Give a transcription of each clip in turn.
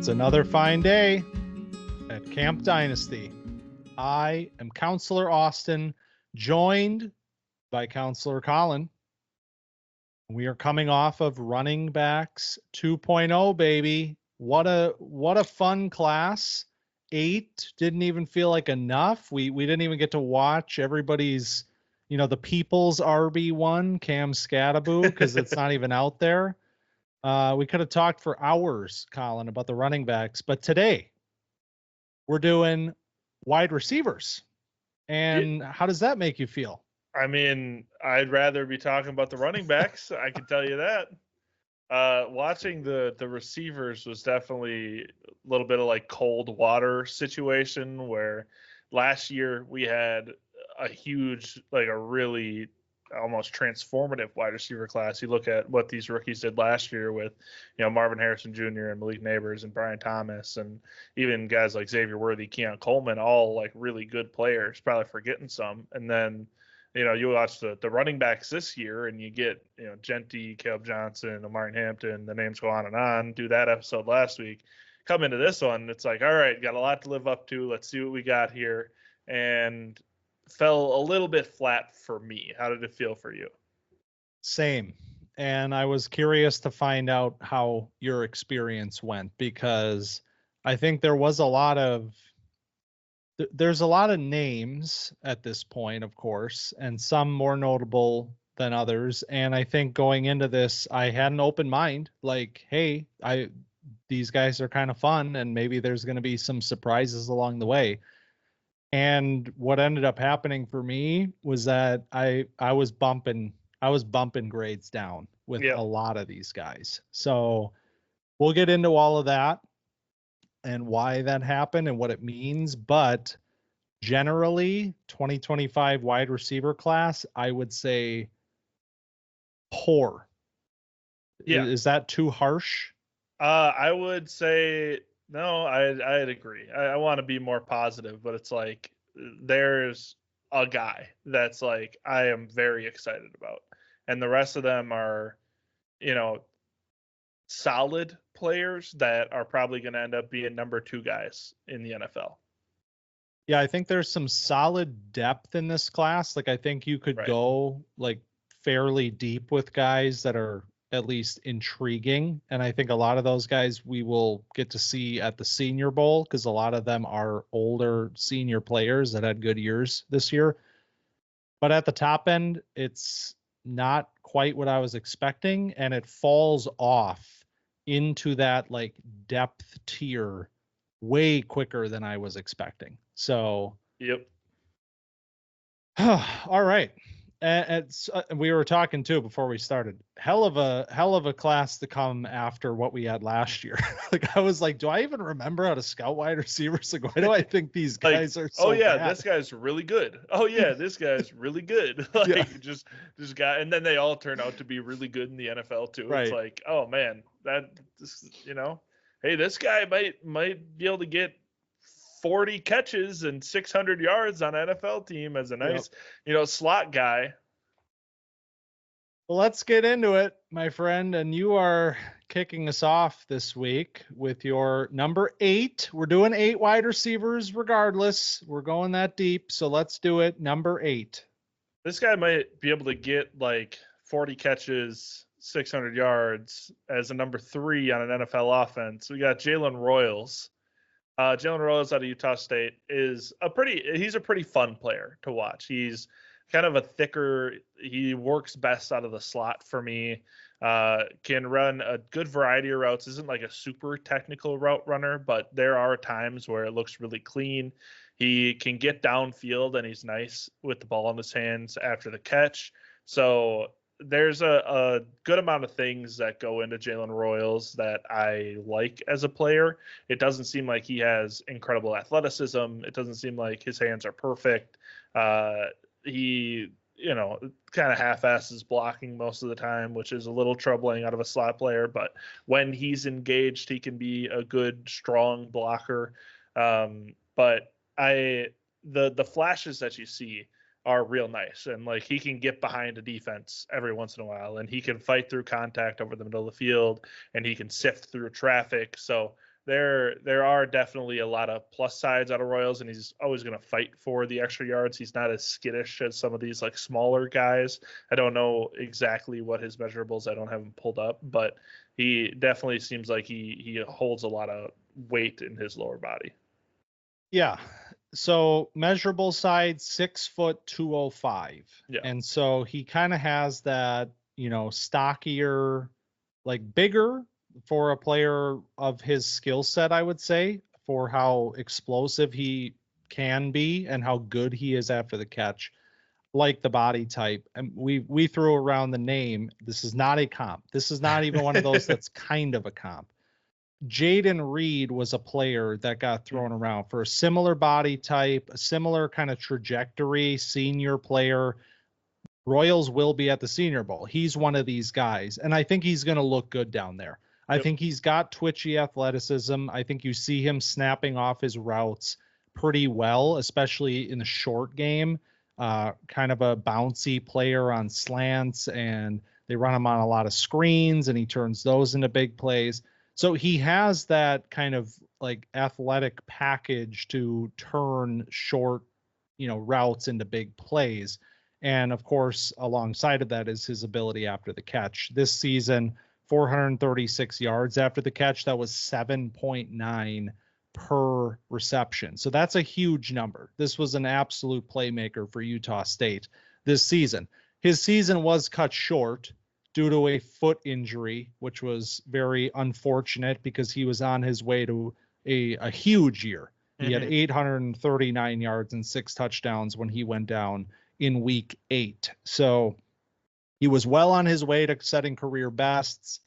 It's another fine day at Camp Dynasty. I am Counselor Austin, joined by Counselor Collin. We are coming off of Running Backs 2.0, baby. What a fun class. 8 didn't even feel like enough. We didn't even get to watch everybody's, the people's RB1, Cam Scattaboo, because it's not even out there. We could have talked for hours, Collin, about the running backs, but today we're doing wide receivers. And how does that make you feel? I mean, I'd rather be talking about the running backs. I can tell you that. Watching the receivers was definitely a little bit of like cold water situation where last year we had a huge, like a really almost transformative wide receiver class. You look at what these rookies did last year with, Marvin Harrison Jr. and Malik Neighbors and Brian Thomas, and even guys like Xavier Worthy, Keon Coleman, all like really good players, probably forgetting some. And then, you watch the running backs this year and you get, Genty, Caleb Johnson, Omari Hampton, the names go on and on. Do that episode last week. Come into this one, it's like, all right, got a lot to live up to. Let's see what we got here. And fell a little bit flat for me. How did it feel for you? Same. And I was curious to find out how your experience went, because I think there's a lot of names at this point, of course, and some more notable than others. And I think going into this, I had an open mind, like, hey, these guys are kind of fun and maybe there's going to be some surprises along the way. And what ended up happening for me was that I was bumping grades down with a lot of these guys. So we'll get into all of that and why that happened and what it means. But generally, 2025 wide receiver class, I would say poor. Yeah. Is that too harsh? I would say no, I'd agree. I want to be more positive, but it's like there's a guy that's like I am very excited about. And the rest of them are, solid players that are probably going to end up being number 2 guys in the NFL. Yeah, I think there's some solid depth in this class. Like I think you could go like fairly deep with guys that are at least intriguing. And I think a lot of those guys we will get to see at the Senior Bowl, because a lot of them are older senior players that had good years this year. But at the top end, it's not quite what I was expecting, and it falls off into that like depth tier way quicker than I was expecting. So, yep. All right. We were talking too before we started. Hell of a class to come after what we had last year. Like I was like, do I even remember how to scout wide receivers? Like, why do I think these guys are so bad? This guy's really good. Oh yeah, this guy's really good. Like just this guy, and then they all turn out to be really good in the NFL too. Right. It's like, oh man, hey, this guy might be able to get 40 catches and 600 yards on an NFL team as a nice, slot guy. Well, let's get into it, my friend. And you are kicking us off this week with your number 8. We're doing 8 wide receivers regardless. We're going that deep. So let's do it. Number 8. This guy might be able to get like 40 catches, 600 yards as a number 3 on an NFL offense. We got Jalen Royals. Jalen Royals out of Utah State he's a pretty fun player to watch. He's kind of a thicker, he works best out of the slot for me, can run a good variety of routes, isn't like a super technical route runner, but there are times where it looks really clean. He can get downfield and he's nice with the ball in his hands after the catch. So there's a good amount of things that go into Jalen Royals that I like as a player. It doesn't seem like he has incredible athleticism. It doesn't seem like his hands are perfect. He, kind of half-asses blocking most of the time, which is a little troubling out of a slot player. But when he's engaged, he can be a good, strong blocker. But the flashes that you see are real nice. And like he can get behind a defense every once in a while, and he can fight through contact over the middle of the field, and he can sift through traffic. So there are definitely a lot of plus sides out of Royals, and he's always going to fight for the extra yards. He's not as skittish as some of these like smaller guys. I don't know exactly what his measurables. I don't have him pulled up, but he definitely seems like he holds a lot of weight in his lower body. Yeah. So measurable side, 6'205". Yeah. And so he kind of has that, stockier, like bigger for a player of his skill set, I would say, for how explosive he can be and how good he is after the catch, like the body type. And we threw around the name. This is not a comp. This is not even one of those that's kind of a comp. Jayden Reed was a player that got thrown around for a similar body type, a similar kind of trajectory, senior player. Royals will be at the Senior Bowl. He's one of these guys, and I think he's going to look good down there. I think he's got twitchy athleticism. I think you see him snapping off his routes pretty well, especially in the short game. Kind of a bouncy player on slants, and they run him on a lot of screens, and he turns those into big plays. So he has that kind of like athletic package to turn short, routes into big plays. And of course, alongside of that is his ability after the catch. This season, 436 yards after the catch. That was 7.9 per reception. So that's a huge number. This was an absolute playmaker for Utah State this season. His season was cut short due to a foot injury, which was very unfortunate because he was on his way to a huge year. He had 839 yards and 6 touchdowns when he went down in week 8. So he was well on his way to setting career bests.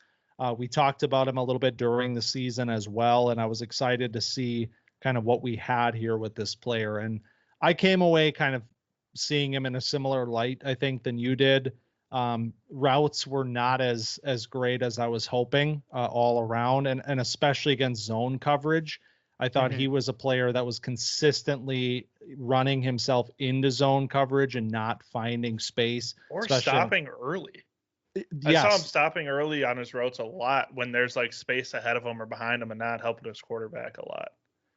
We talked about him a little bit during the season as well, and I was excited to see kind of what we had here with this player. And I came away kind of seeing him in a similar light, I think, than you did. Routes were not as great as I was hoping all around, and especially against zone coverage. I thought he was a player that was consistently running himself into zone coverage and not finding space. Or stopping early. Yes. I saw him stopping early on his routes a lot when there's like space ahead of him or behind him and not helping his quarterback a lot.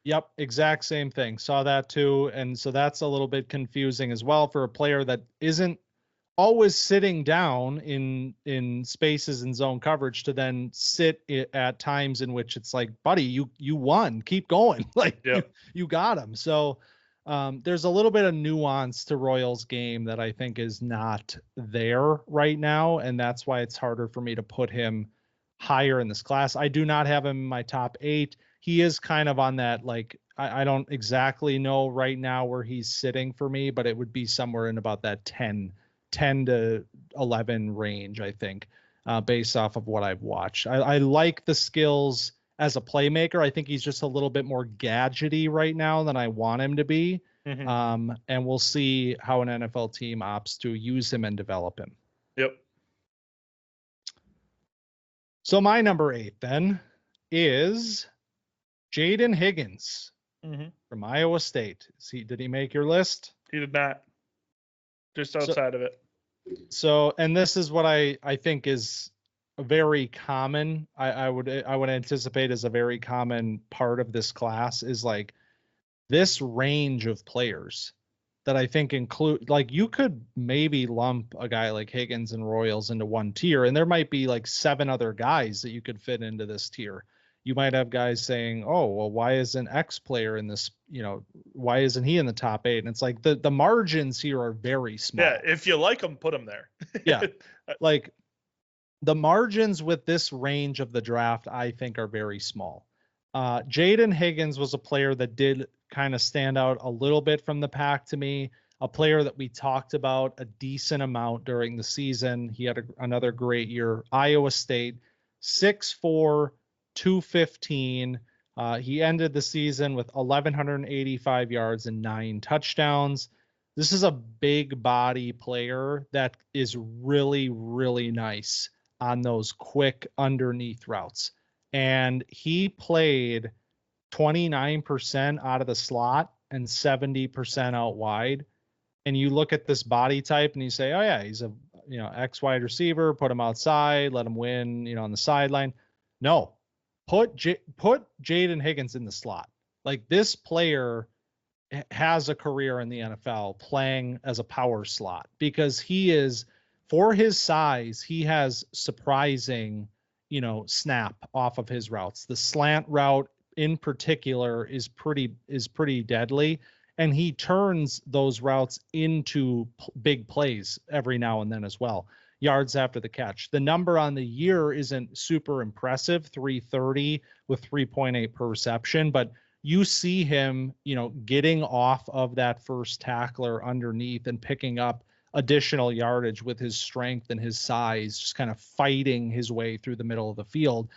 Yep, exact same thing. Saw that too. And so that's a little bit confusing as well for a player that isn't always sitting down in spaces and zone coverage to then sit at times in which it's like, buddy, you won, keep going. Like you got him. So there's a little bit of nuance to Royals game that I think is not there right now. And that's why it's harder for me to put him higher in this class. I do not have him in my top 8. He is kind of on that, like, I don't exactly know right now where he's sitting for me, but it would be somewhere in about that 10 to 11 range, I think, based off of what I've watched. I like the skills as a playmaker. I think he's just a little bit more gadgety right now than I want him to be. And we'll see how an NFL team opts to use him and develop him. Yep. So my number 8 then is Jayden Higgins from Iowa State. Did he make your list? He did not. Just outside of it. So, and this is what I think is very common. I would anticipate as a very common part of this class is like this range of players that I think include, like, you could maybe lump a guy like Higgins and Royals into one tier, and there might be like 7 other guys that you could fit into this tier. You might have guys saying, oh, well, why isn't X player in this, why isn't he in the top 8? And it's like the margins here are very small. Yeah, if you like him, put him there. Yeah, like the margins with this range of the draft, I think, are very small. Jayden Higgins was a player that did kind of stand out a little bit from the pack to me, a player that we talked about a decent amount during the season. He had another great year. Iowa State, 6'4", 215. He ended the season with 1,185 yards and 9 touchdowns. This is a big body player that is really, really nice on those quick underneath routes. And he played 29% out of the slot and 70% out wide. And you look at this body type and you say, oh yeah, he's a, X wide receiver, put him outside, let him win, on the sideline. No, put Jayden Higgins in the slot. Like, this player has a career in the NFL playing as a power slot, because he is, for his size, he has surprising, snap off of his routes. The slant route in particular is pretty deadly, and he turns those routes into big plays every now and then as well. Yards after the catch. The number on the year isn't super impressive, 330 with 3.8 per reception, but you see him, getting off of that first tackler underneath and picking up additional yardage with his strength and his size, just kind of fighting his way through the middle of the field.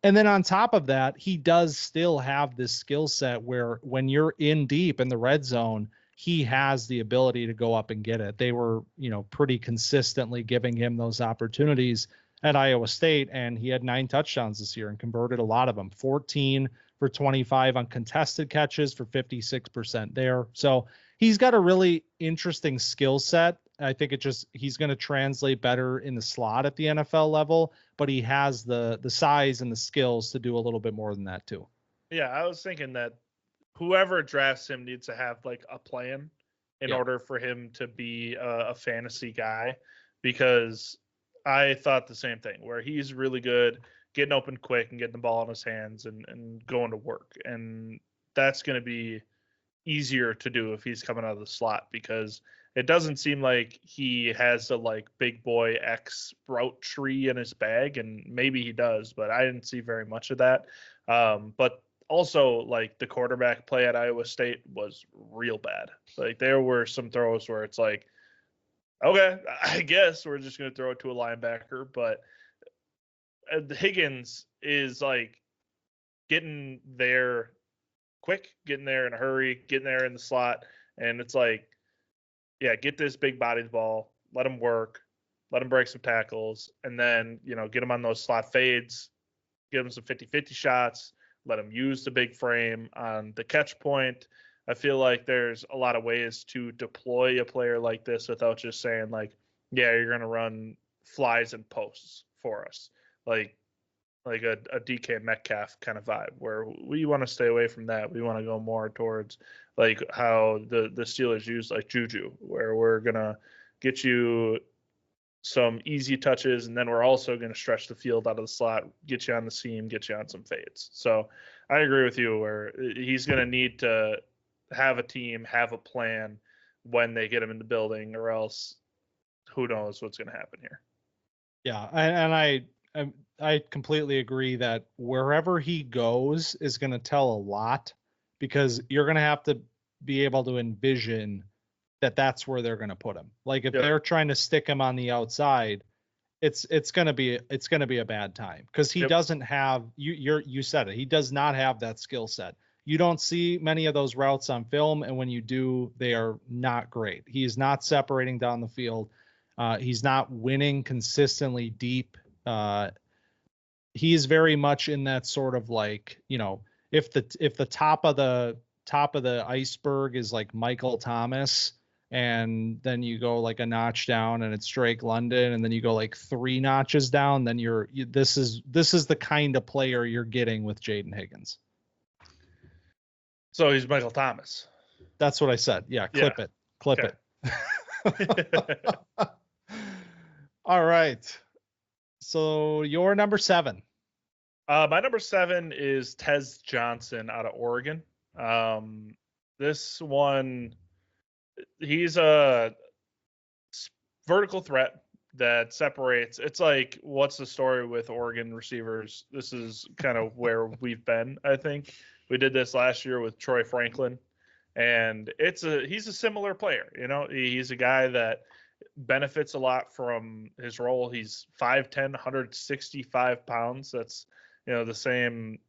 And then on top of that, he does still have this skill set where when you're in deep in the red zone, he has the ability to go up and get it. They were, pretty consistently giving him those opportunities at Iowa State, and he had 9 touchdowns this year and converted a lot of them. 14 for 25 on contested catches for 56% there. So he's got a really interesting skill set. I think he's going to translate better in the slot at the NFL level, but he has the size and the skills to do a little bit more than that too. Yeah, I was thinking that whoever drafts him needs to have like a plan in order for him to be a fantasy guy, because I thought the same thing, where he's really good getting open quick and getting the ball in his hands and going to work. And that's going to be easier to do if he's coming out of the slot, because it doesn't seem like he has a like big boy X route tree in his bag, and maybe he does, but I didn't see very much of that. But also, like, the quarterback play at Iowa State was real bad. Like, there were some throws where it's like, okay, I guess we're just going to throw it to a linebacker. But Higgins is like getting there quick, getting there in a hurry, getting there in the slot. And it's like, yeah, get this big bodied ball, let him work, let him break some tackles, and then, get him on those slot fades, give him some 50-50 shots, let him use the big frame on the catch point. I feel like there's a lot of ways to deploy a player like this without just saying like, yeah, you're going to run flies and posts for us. Like a DK Metcalf kind of vibe, where we want to stay away from that. We want to go more towards like how the Steelers use like Juju, where we're going to get you some easy touches, and then we're also going to stretch the field out of the slot, get you on the seam, get you on some fades. So I agree with you, where he's going to need to have a team, have a plan when they get him in the building, or else who knows what's going to happen here. Yeah, and I completely agree that wherever he goes is going to tell a lot, because you're going to have to be able to envision that that's where they're going to put him. Like, if they're trying to stick him on the outside, it's going to be a bad time, because he doesn't have, you said it, he does not have that skill set. You don't see many of those routes on film, and when you do, they are not great. He is not separating down the field. He's not winning consistently deep. He is very much in that sort of like, if the top of the iceberg is like Michael Thomas, and then you go like a notch down and it's Drake London, and then you go like 3 notches down, then this is the kind of player you're getting with Jayden Higgins. So he's Michael Thomas. That's what I said. Yeah. Clip it. All right. So your number 7. My number 7 is Tez Johnson out of Oregon. This one, he's a vertical threat that separates. It's like, what's the story with Oregon receivers? This is kind of where we've been, I think. We did this last year with Troy Franklin, and he's a similar player. He's a guy that benefits a lot from his role. He's 5'10", 165 pounds. That's, the same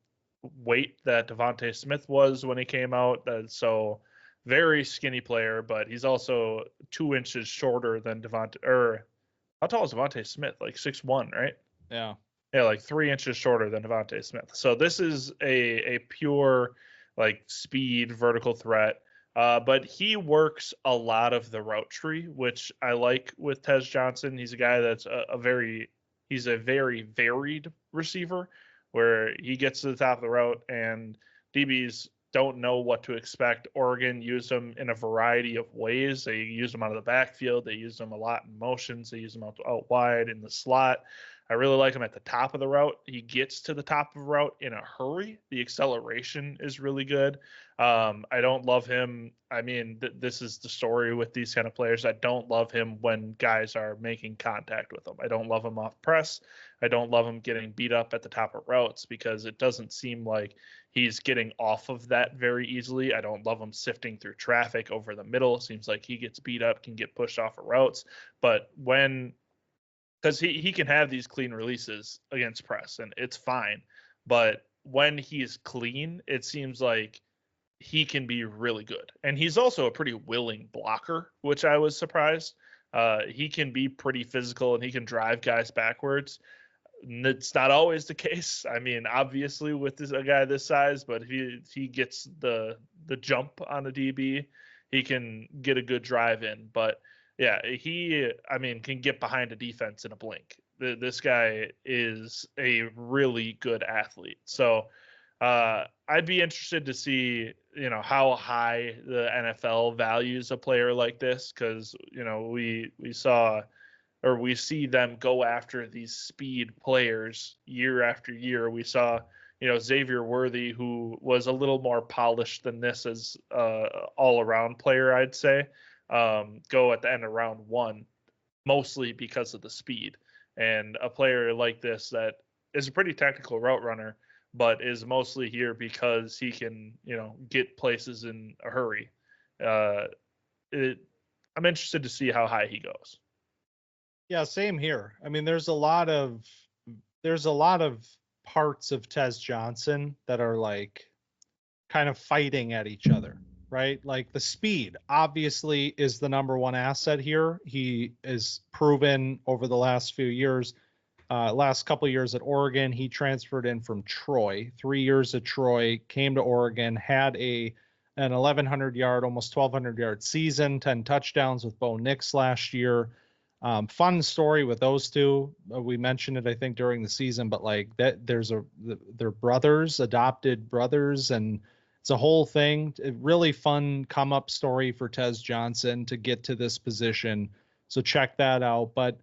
weight that Devontae Smith was when he came out. So very skinny player, but he's also 2 inches shorter than Devontae. Or how tall is Devontae Smith? Like 6'1", right? Yeah. Yeah, like 3 inches shorter than Devontae Smith. So this is a pure like speed vertical threat. But he works a lot of the route tree, which I like with Tez Johnson. He's a guy that's he's a very varied receiver, where he gets to the top of the route and DBs don't know what to expect. Oregon used him in a variety of ways. They used him out of the backfield. They used him a lot in motions. They used him out wide in the slot. I really like him at the top of the route. He gets to the top of the route in a hurry. The acceleration is really good. I don't love him. I mean, this is the story with these kind of players. I don't love him when guys are making contact with him. I don't love him off press. I don't love him getting beat up at the top of routes because it doesn't seem like he's getting off of that very easily. I don't love him sifting through traffic over the middle. It seems like he gets beat up, can get pushed off of routes. But because he can have these clean releases against press and it's fine. But when he's clean, it seems like he can be really good. And he's also a pretty willing blocker, which I was surprised. He can be pretty physical and he can drive guys backwards. It's not always the case. I mean, obviously with a guy this size, but if he gets the jump on a DB, he can get a good drive in. But yeah, can get behind a defense in a blink. This guy is a really good athlete. So I'd be interested to see, how high the NFL values a player like this, because, we see them go after these speed players year after year. We saw, Xavier Worthy, who was a little more polished than this as all-around player, I'd say, go at the end of round one, mostly because of the speed. And a player like this that is a pretty technical route runner, but is mostly here because he can, get places in a hurry. I'm interested to see how high he goes. Yeah, same here. I mean, there's a lot of parts of Tez Johnson that are like kind of fighting at each other, right? Like the speed obviously is the number one asset here. He is proven over the last few years, last couple of years at Oregon. He transferred in from Troy, 3 years at Troy, came to Oregon, had an 1,100 yard, almost 1,200 yard season, 10 touchdowns with Bo Nix last year. Fun story with those two. We mentioned it, I think, during the season, but like that, they're brothers, adopted brothers, and it's a whole thing. A really fun come up story for Tez Johnson to get to this position. So check that out. But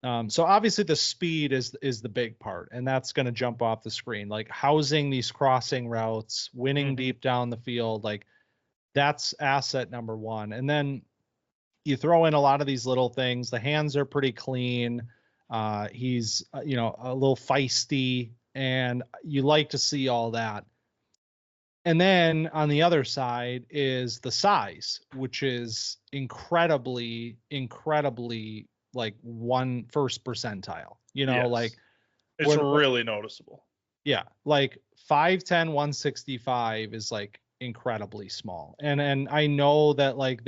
so obviously the speed is the big part, and that's going to jump off the screen. Like housing these crossing routes, winning deep down the field, like that's asset number one. And then you throw in a lot of these little things. The hands are pretty clean. He's, a little feisty, and you like to see all that. And then on the other side is the size, which is incredibly like first percentile, Yes. like it's really noticeable. Yeah. Like 5'10", 165 is like incredibly small. And I know that like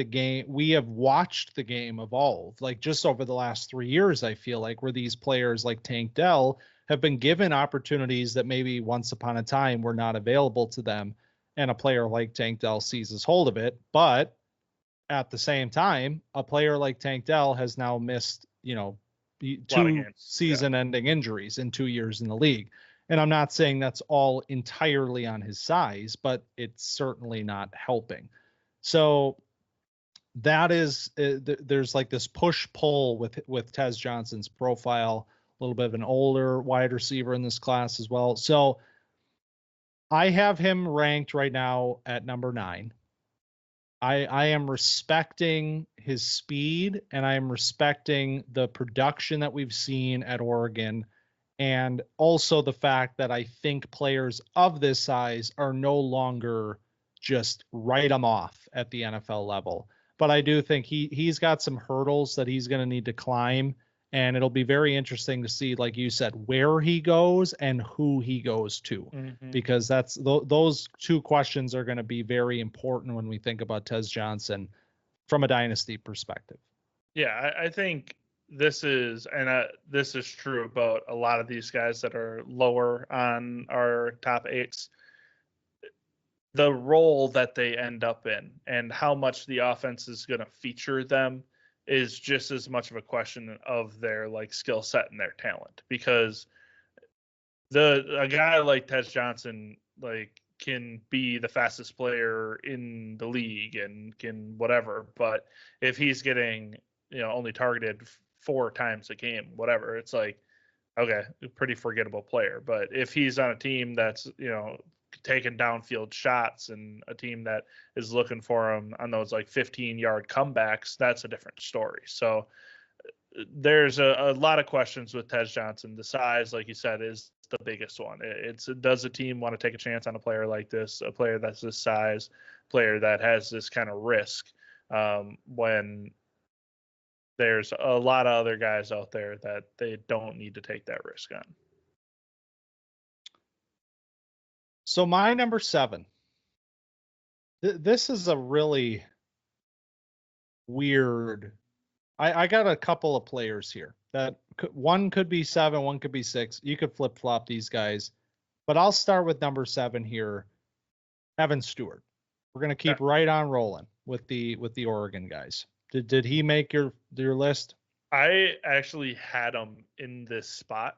we have watched the game evolve like just over the last 3 years. I feel like where these players like Tank Dell have been given opportunities that maybe once upon a time were not available to them. And a player like Tank Dell seizes hold of it. But at the same time, a player like Tank Dell has now missed, 2 season-ending injuries in 2 years in the league. And I'm not saying that's all entirely on his size, but it's certainly not helping. So that is, there's like this push-pull with Tez Johnson's profile, a little bit of an older wide receiver in this class as well. So I have him ranked right now at number 9. I am respecting his speed, and I am respecting the production that we've seen at Oregon, and also the fact that I think players of this size are no longer just write them off at the NFL level. But I do think he's got some hurdles that he's going to need to climb, and it'll be very interesting to see, like you said, where he goes and who he goes to, because those two questions are going to be very important when we think about Tez Johnson from a dynasty perspective. Yeah, I think this is true about a lot of these guys that are lower on our top 8s. The role that they end up in and how much the offense is going to feature them is just as much of a question of their like skill set and their talent, because A guy like Tez Johnson can be the fastest player in the league and can whatever, but if he's getting only targeted 4 times a game, whatever, it's like, okay, pretty forgettable player. But if he's on a team that's taking downfield shots and a team that is looking for him on those 15-yard comebacks, that's a different story. So there's a lot of questions with Tez Johnson. The size, like you said, is the biggest one. Does a team want to take a chance on a player like this, a player that's this size, player that has this kind of risk, when there's a lot of other guys out there that they don't need to take that risk on. So my number 7, this is a really weird, I got a couple of players here that one could be 7, one could be 6. You could flip flop these guys, but I'll start with number 7 here. Evan Stewart. We're going to keep right on rolling with the Oregon guys. Did he make your list? I actually had him in this spot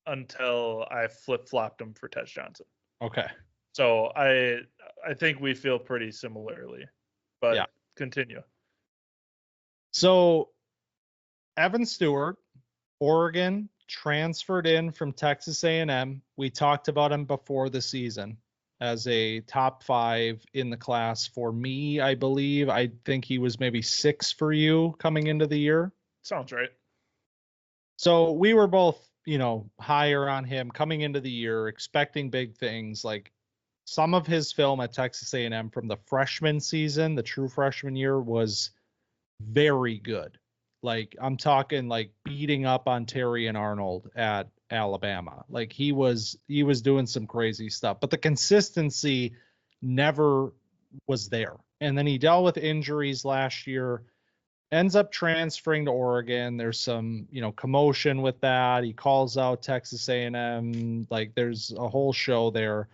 until I flip-flopped him for Tez Johnson. Okay. So I think we feel pretty similarly, but yeah. Continue. So Evan Stewart, Oregon, transferred in from Texas A&M. We talked about him before the season as a top 5 in the class for me, I believe. I think he was maybe 6 for you coming into the year. Sounds right. So we were both, higher on him coming into the year, expecting big things. Like some of his film at Texas A&M from the freshman season, the true freshman year, was very good. Like I'm talking like beating up on Terry and Arnold at Alabama. Like he was doing some crazy stuff, but the consistency never was there. And then he dealt with injuries last year, ends up transferring to Oregon. There's some, commotion with that. He calls out Texas A&M. Like there's a whole show there.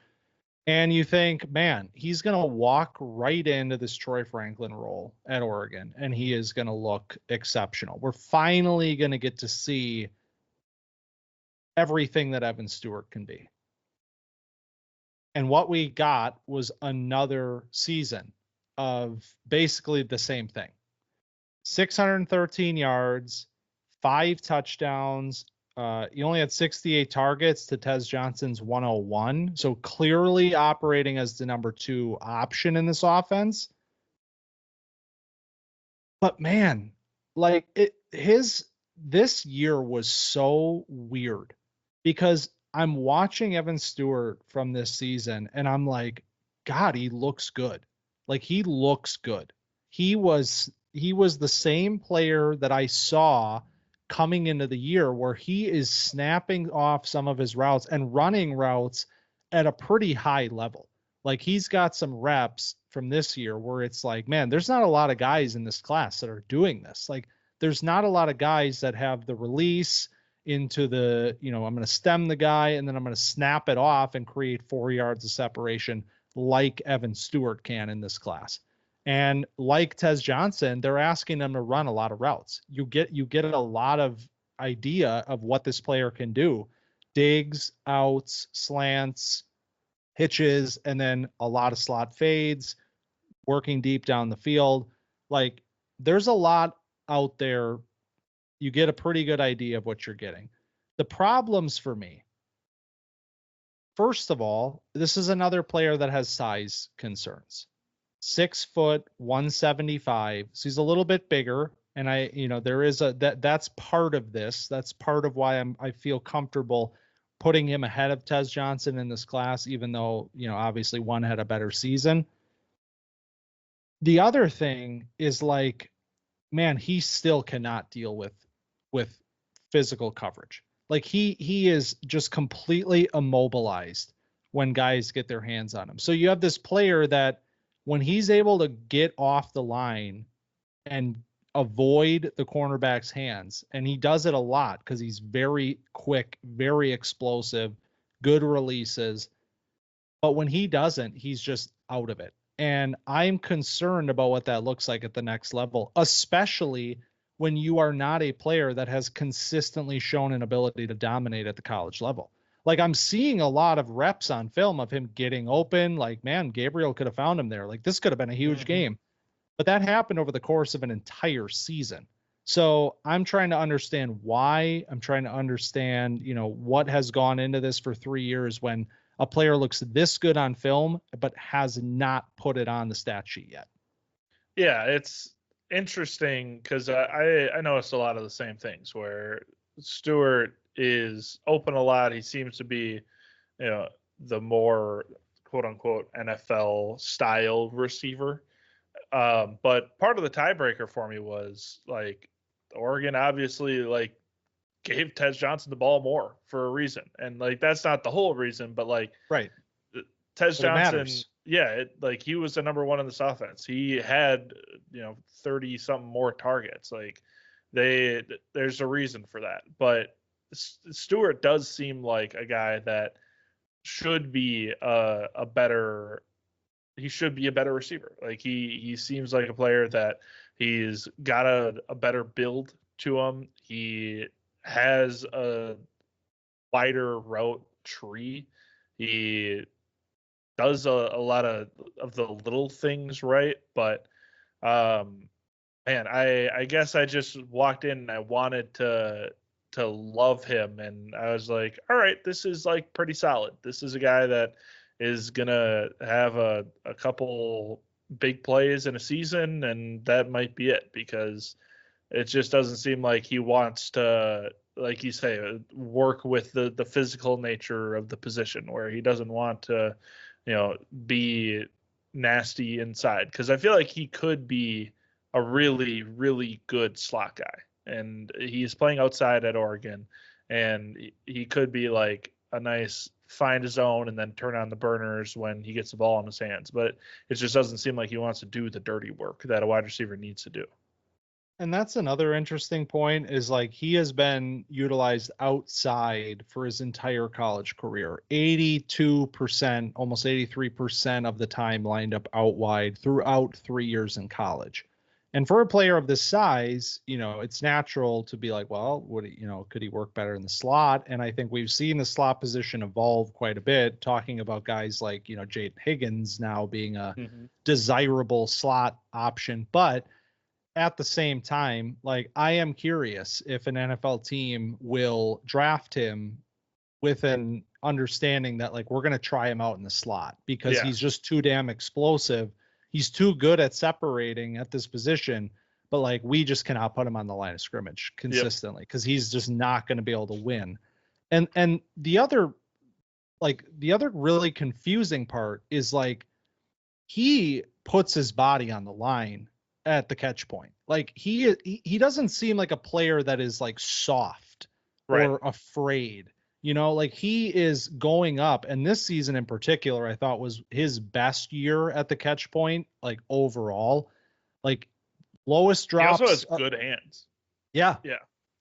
And you think, man, he's going to walk right into this Troy Franklin role at Oregon, and he is going to look exceptional. We're finally going to get to see everything that Evan Stewart can be. And what we got was another season of basically the same thing. 613 yards, 5 touchdowns. He only had 68 targets to Tez Johnson's 101. So clearly operating as the number 2 option in this offense. But man, this year was so weird because I'm watching Evan Stewart from this season and I'm like, God, he looks good. Like he looks good. He was the same player that I saw coming into the year, where he is snapping off some of his routes and running routes at a pretty high level. Like he's got some reps from this year where it's like, man, there's not a lot of guys in this class that are doing this. Like there's not a lot of guys that have the release into the, I'm going to stem the guy and then I'm going to snap it off and create 4 yards of separation like Evan Stewart can in this class. And like Tez Johnson, they're asking them to run a lot of routes. You get a lot of idea of what this player can do. Digs, outs, slants, hitches, and then a lot of slot fades, working deep down the field. Like there's a lot out there. You get a pretty good idea of what you're getting. The problems for me, first of all, this is another player that has size concerns. 6 foot, 175. So he's a little bit bigger. And there is that's part of this. That's part of why I feel comfortable putting him ahead of Tez Johnson in this class, even though, obviously one had a better season. The other thing is like, man, he still cannot deal with physical coverage. Like he is just completely immobilized when guys get their hands on him. So you have this player that when he's able to get off the line and avoid the cornerback's hands, and he does it a lot because he's very quick, very explosive, good releases. But when he doesn't, he's just out of it. And I'm concerned about what that looks like at the next level, especially when you are not a player that has consistently shown an ability to dominate at the college level. Like I'm seeing a lot of reps on film of him getting open. Like, man, Gabriel could have found him there. Like this could have been a huge game. But that happened over the course of an entire season. So I'm trying to understand why. I'm trying to understand, what has gone into this for 3 years when a player looks this good on film, but has not put it on the stat sheet yet. Yeah, it's interesting because I noticed a lot of the same things where Stewart is open a lot. He seems to be, the more quote unquote NFL style receiver. But part of the tiebreaker for me was like Oregon obviously like gave Tez Johnson the ball more for a reason. And like that's not the whole reason, but like right. Tez Johnson, he was the number one in this offense. He had 30 something more targets. Like there's a reason for that. But Stewart does seem like a guy that should be a better receiver. Like he seems like a player that he's got a better build to him. He has a wider route tree. He does a lot of the little things right, but man, I guess I just walked in and I wanted to love him, and I was like, all right, this is like pretty solid. This is a guy that is gonna have a couple big plays in a season, and that might be it, because it just doesn't seem like he wants to, like you say, work with the physical nature of the position, where he doesn't want to be nasty inside, because I feel like he could be a really, really good slot guy, and he's playing outside at Oregon, and he could be like a nice find his own and then turn on the burners when he gets the ball in his hands. But it just doesn't seem like he wants to do the dirty work that a wide receiver needs to do. And that's another interesting point, is like he has been utilized outside for his entire college career. 82%, almost 83% of the time lined up out wide throughout 3 years in college. And for a player of this size, it's natural to be like, well, could he work better in the slot? And I think we've seen the slot position evolve quite a bit, talking about guys like, Jayden Higgins now being a desirable slot option. But at the same time, like, I am curious if an NFL team will draft him with an understanding that, like, we're going to try him out in the slot because he's just too damn explosive. He's too good at separating at this position, but like we just cannot put him on the line of scrimmage consistently because he's just not going to be able to win. And the other really confusing part is like he puts his body on the line at the catch point. Like he doesn't seem like a player that is like soft or afraid. Like he is going up, and this season in particular, I thought was his best year at the catch point, like overall, like lowest drops. He also has good hands. Yeah.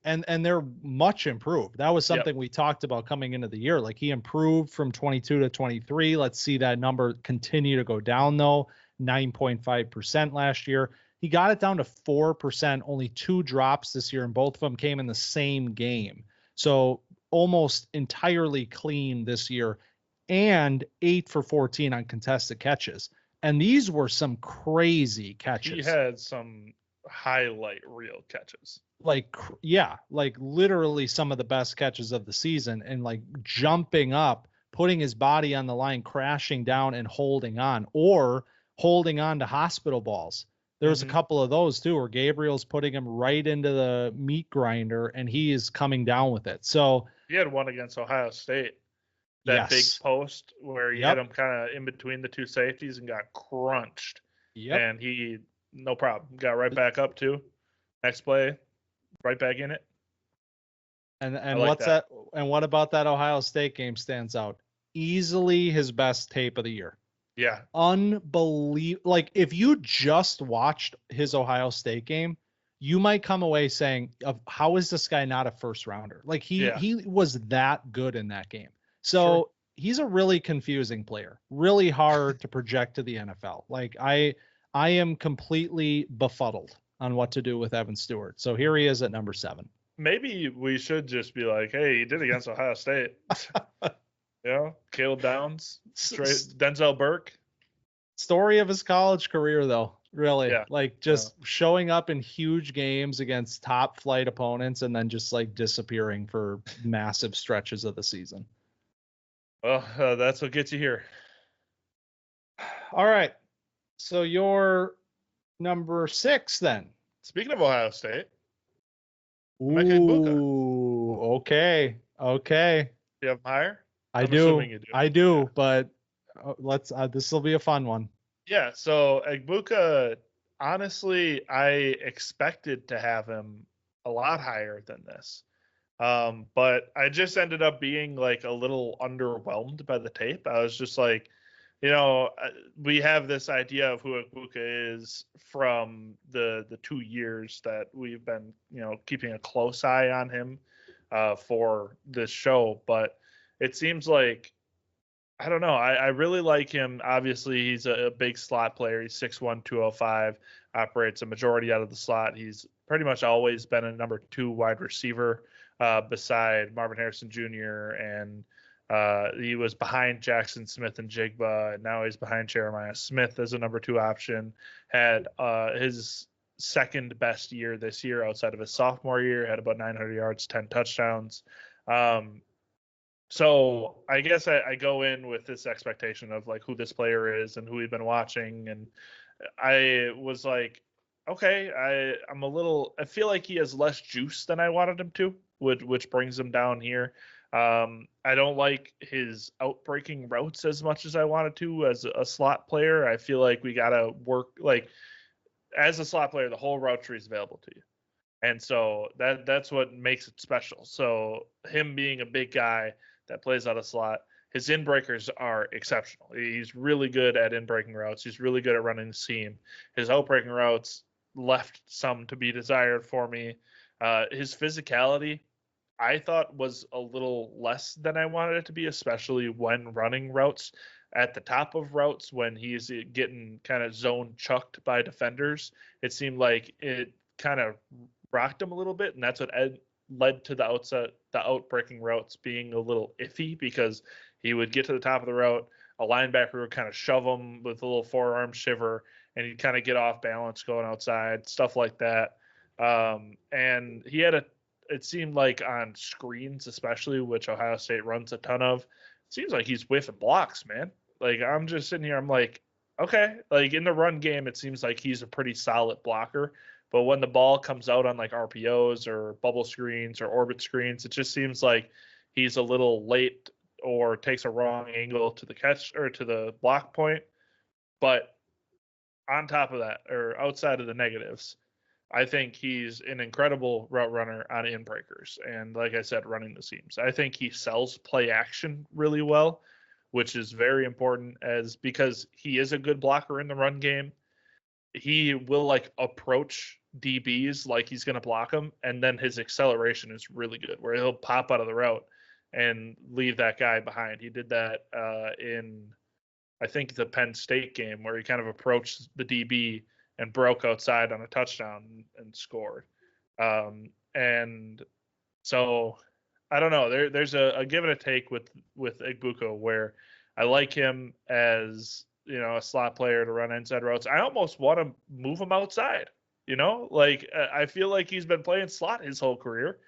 And they're much improved. That was something we talked about coming into the year. Like he improved from 22 to 23. Let's see that number continue to go down though. 9.5% last year. He got it down to 4%, only 2 drops this year, and both of them came in the same game. So almost entirely clean this year, and 8 for 14 on contested catches. And these were some crazy catches. He had some highlight reel catches. Like literally some of the best catches of the season, and like jumping up, putting his body on the line, crashing down and holding on, or holding on to hospital balls. There was a couple of those too, where Gabriel's putting him right into the meat grinder and he is coming down with it. So he had one against Ohio State, that big post where he had him kind of in between the two safeties and got crunched. And he, no problem, got right back up too. Next play, right back in it. And what's that? And what about that Ohio State game stands out? Easily his best tape of the year. Yeah. Unbelievable. Like if you just watched his Ohio State game, you might come away saying, how is this guy not a first rounder? Like he was that good in that game. So he's a really confusing player, really hard to project to the NFL. Like I am completely befuddled on what to do with Evan Stewart. So here he is at number 7. maybe we should just be like, hey, he did against Ohio State. Caleb Downs, Denzel Burke. Story of his college career, though, really. Yeah. Like, just showing up in huge games against top flight opponents and then just like disappearing for massive stretches of the season. Well, that's what gets you here. All right. So you're number 6 then. Speaking of Ohio State. Emeka Egbuka. Ooh, okay. You have him higher? I do, but let's this will be a fun one. Yeah, so Egbuka, honestly, I expected to have him a lot higher than this. But I just ended up being like a little underwhelmed by the tape. I was just like, we have this idea of who Egbuka is from the 2 years that we've been, keeping a close eye on him for this show. But it seems like, I don't know. I really like him. Obviously, he's a big slot player. He's 6'1", 205, operates a majority out of the slot. He's pretty much always been a number 2 wide receiver beside Marvin Harrison Jr. And he was behind Jackson Smith and Jigba, and now he's behind Jeremiah Smith as a number 2 option. Had his second best year this year outside of his sophomore year, had about 900 yards, 10 touchdowns. So I guess I go in with this expectation of like who this player is and who we've been watching. And I was like, okay, I feel like he has less juice than I wanted him to, which brings him down here. I don't like his outbreaking routes as much as I wanted to as a slot player. I feel like we got to work, like, as a slot player, the whole route tree is available to you. And so that's what makes it special. So him being a big guy that plays out of slot, his in-breakers are exceptional. He's really good at in-breaking routes. He's really good at running the seam. His out-breaking routes left some to be desired for me. His physicality, I thought, was a little less than I wanted it to be, especially when running routes. At the top of routes, when he's getting kind of zone chucked by defenders, it seemed like it kind of rocked him a little bit, and that's what led to the outbreaking routes being a little iffy, because he would get to the top of the route, a linebacker would kind of shove him with a little forearm shiver, and he'd kind of get off balance going outside, stuff like that. And he had it seemed like on screens, especially, which Ohio State runs a ton of, it seems like he's whiffing blocks, man. Like, I'm just sitting here, I'm like, okay, like in the run game, it seems like he's a pretty solid blocker. But when the ball comes out on like RPOs or bubble screens or orbit screens, it just seems like he's a little late or takes a wrong angle to the catch or to the block point. But on top of that, or outside of the negatives, I think he's an incredible route runner on in breakers. And like I said, running the seams. I think he sells play action really well, which is very important because he is a good blocker in the run game. He will like approach DBs like he's going to block them, and then his acceleration is really good, where he'll pop out of the route and leave that guy behind. He did that in, I think, the Penn State game, where he kind of approached the DB and broke outside on a touchdown and scored. And so I don't know. There's a give and a take with Egbuka, where I like him as, a slot player to run inside routes. I almost want to move him outside. Like, I feel like he's been playing slot his whole career.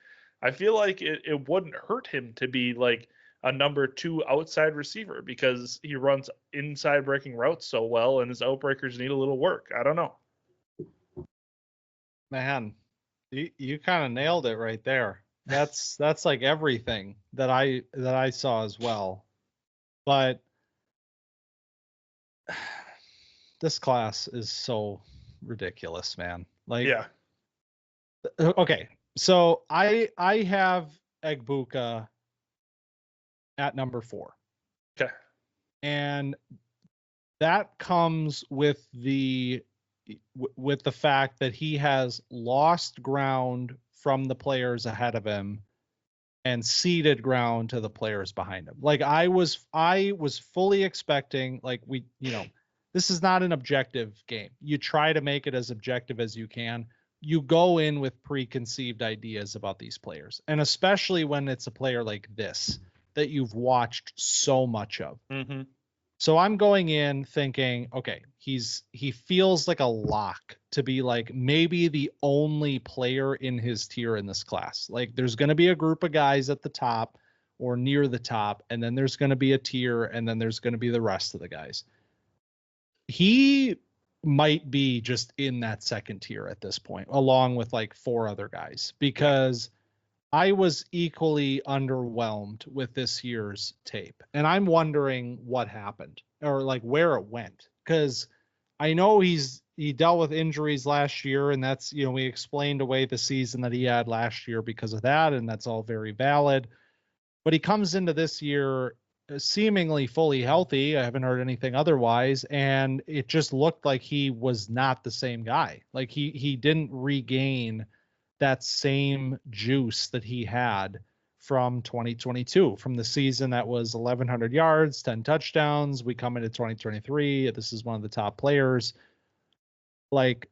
I feel like it wouldn't hurt him to be like a number 2 outside receiver, because he runs inside breaking routes so well, and his outbreakers need a little work. I don't know. Man, you kind of nailed it right there. That's like everything that I saw as well. But this class is so ridiculous, man. Like, yeah. Okay, so I have Egbuka at number 4. Okay. And that comes with the fact that he has lost ground from the players ahead of him and ceded ground to the players behind him. Like, I was fully expecting, like, this is not an objective game. You try to make it as objective as you can. you go in with preconceived ideas about these players, and especially when it's a player like this that you've watched so much of. Mm-hmm. So I'm going in thinking, okay, he feels like a lock to be like maybe the only player in his tier in this class. Like there's going to be a group of guys at the top or near the top, and then there's going to be a tier, and then there's going to be the rest of the guys. He might be just in that second tier at this point, along with like 4 other guys, because I was equally underwhelmed with this year's tape. And I'm wondering what happened or like where it went. Because I know he dealt with injuries last year, and that's, we explained away the season that he had last year because of that, and that's all very valid. But he comes into this year seemingly fully healthy. I haven't heard anything otherwise. And it just looked like he was not the same guy. Like he didn't regain that same juice that he had from 2022, from the season that was 1,100 yards, 10 touchdowns. We come into 2023. This is one of the top players. Like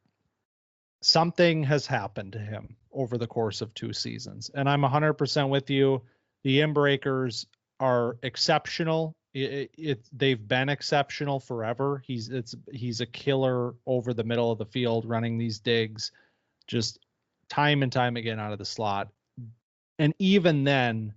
something has happened to him over the course of 2 seasons. And I'm 100% with you. The inbreakers are exceptional. They've been exceptional forever. He's a killer over the middle of the field, running these digs, just time and time again out of the slot. And even then,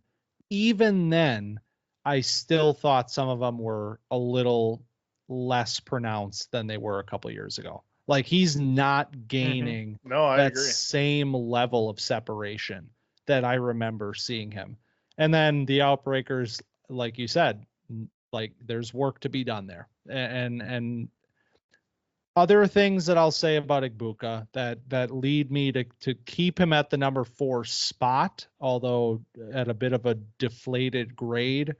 I still thought some of them were a little less pronounced than they were a couple years ago. Like he's not gaining I that agree. same level of separation that I remember seeing him. And then the outbreakers, like you said, like there's work to be done there. And other things that I'll say about Egbuka that lead me to keep him at the number 4 spot, although at a bit of a deflated grade.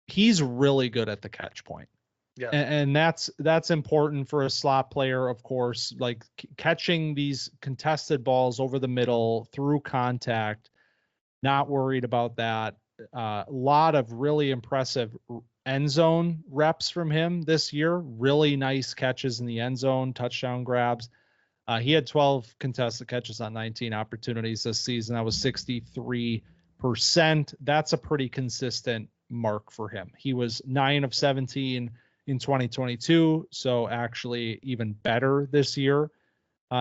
He's really good at the catch point. Yeah. And that's important for a slot player, of course, like catching these contested balls over the middle through contact, not worried about that. A lot of really impressive end zone reps from him this year. Really nice catches in the end zone, touchdown grabs. He had 12 contested catches on 19 opportunities this season. That was 63%. That's a pretty consistent mark for him. He was 9 of 17 in 2022, so actually even better this year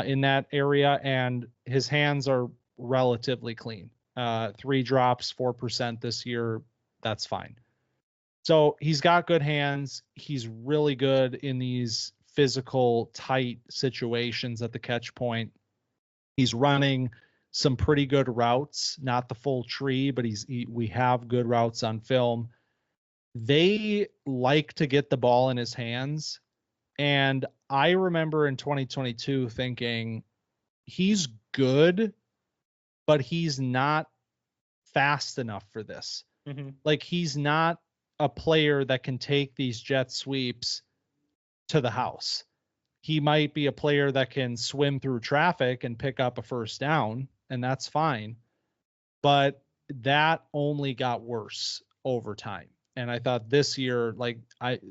in that area. And his hands are relatively clean. 3 drops, 4% this year. That's fine. So he's got good hands. He's really good in these physical, tight situations at the catch point. He's running some pretty good routes, not the full tree, but we have good routes on film. They like to get the ball in his hands. And I remember in 2022 thinking he's good, but he's not fast enough for this. Mm-hmm. Like he's not a player that can take these jet sweeps to the house. He might be a player that can swim through traffic and pick up a first down, and that's fine. But that only got worse over time. And I thought this year,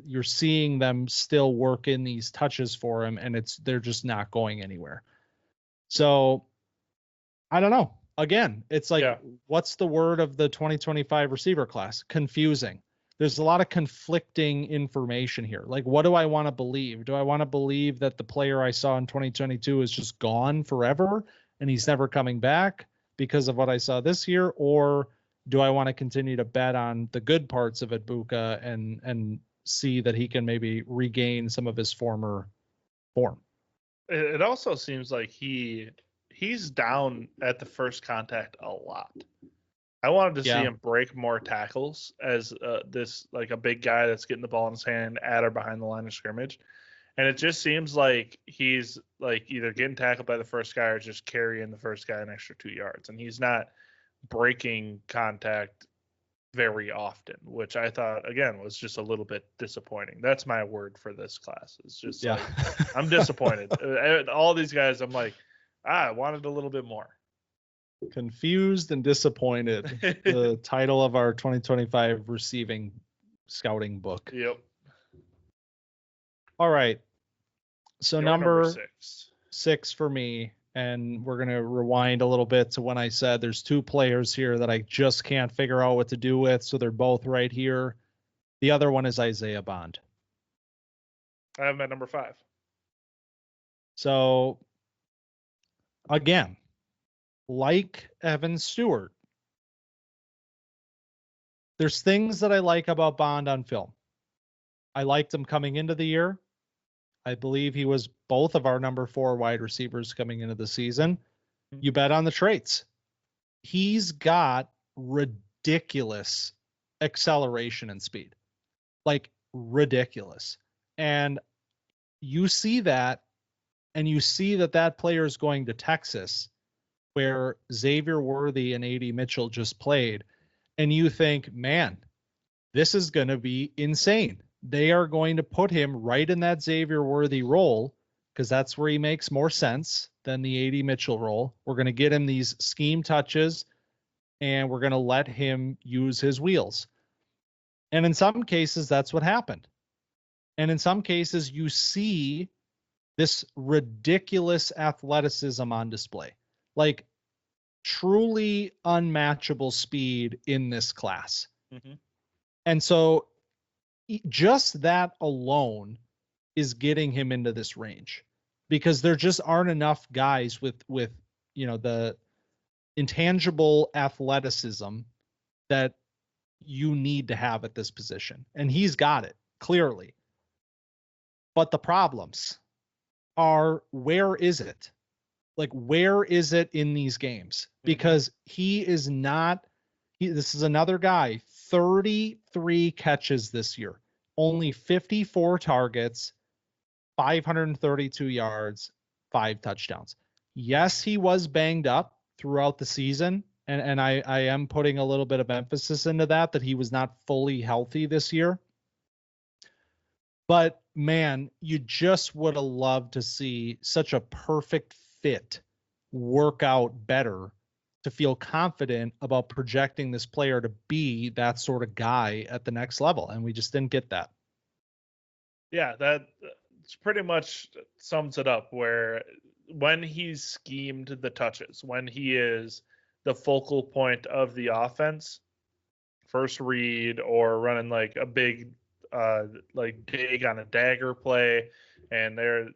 you're seeing them still work in these touches for him, and they're just not going anywhere. So I don't know. Again, it's like, What's the word of the 2025 receiver class? Confusing. There's a lot of conflicting information here. Like, what do I want to believe? Do I want to believe that the player I saw in 2022 is just gone forever and he's never coming back because of what I saw this year? Or do I want to continue to bet on the good parts of Egbuka and see that he can maybe regain some of his former form? It also seems like he's down at the first contact a lot. I wanted to see him break more tackles as this like a big guy that's getting the ball in his hand at or behind the line of scrimmage. And it just seems like he's like either getting tackled by the first guy or just carrying the first guy an extra 2 yards. And he's not breaking contact very often, which I thought, again, was just a little bit disappointing. That's my word for this class. It's just like, I'm disappointed. All these guys, I'm like, I wanted a little bit more. Confused and disappointed. The title of our 2025 receiving scouting book. Yep. All right. So number 6. 6 for me. And we're going to rewind a little bit to when I said there's 2 players here that I just can't figure out what to do with. So they're both right here. The other one is Isaiah Bond. I have him at number 5. So again, like Evan Stewart, there's things that I like about Bond on film. I liked him coming into the year. I believe he was both of our number 4 wide receivers coming into the season. You bet on the traits. He's got ridiculous acceleration and speed, like ridiculous. And you see that, and you see that player is going to Texas, where Xavier Worthy and A.D. Mitchell just played. And you think, man, this is going to be insane. They are going to put him right in that Xavier Worthy role because that's where he makes more sense than the A.D. Mitchell role. We're going to get him these scheme touches, and we're going to let him use his wheels. And in some cases, that's what happened. And in some cases, you see this ridiculous athleticism on display, like truly unmatchable speed in this class. Mm-hmm. And so just that alone is getting him into this range, because there just aren't enough guys with the intangible athleticism that you need to have at this position. And he's got it clearly. But the problems are, where is it? Like, where is it in these games? Because he is not, this is another guy, 33 catches this year, only 54 targets, 532 yards, 5 touchdowns. Yes, he was banged up throughout the season. And I am putting a little bit of emphasis into that he was not fully healthy this year. But man, you just would have loved to see such a perfect fit work out better to feel confident about projecting this player to be that sort of guy at the next level. And we just didn't get that. Yeah, that pretty much sums it up, where when he's schemed the touches, when he is the focal point of the offense, first read or running like a big like dig on a dagger play, and they're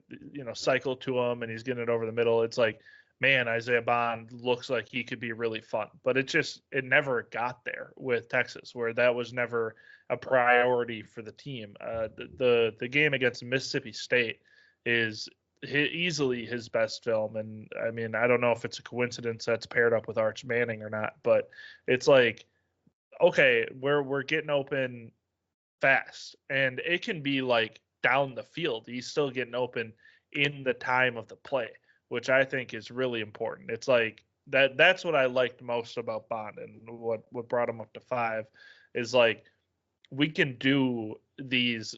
cycle to him and he's getting it over the middle, it's like, man, Isaiah Bond looks like he could be really fun. But it never got there with Texas, where that was never a priority for the team. The game against Mississippi State is easily his best film. And I mean, I don't know if it's a coincidence that's paired up with Arch Manning or not, but it's like, okay, we're getting open fast, and it can be like down the field. He's still getting open in the time of the play, which I think is really important. It's like that's what I liked most about Bond, and what brought him up to 5 is like, we can do these,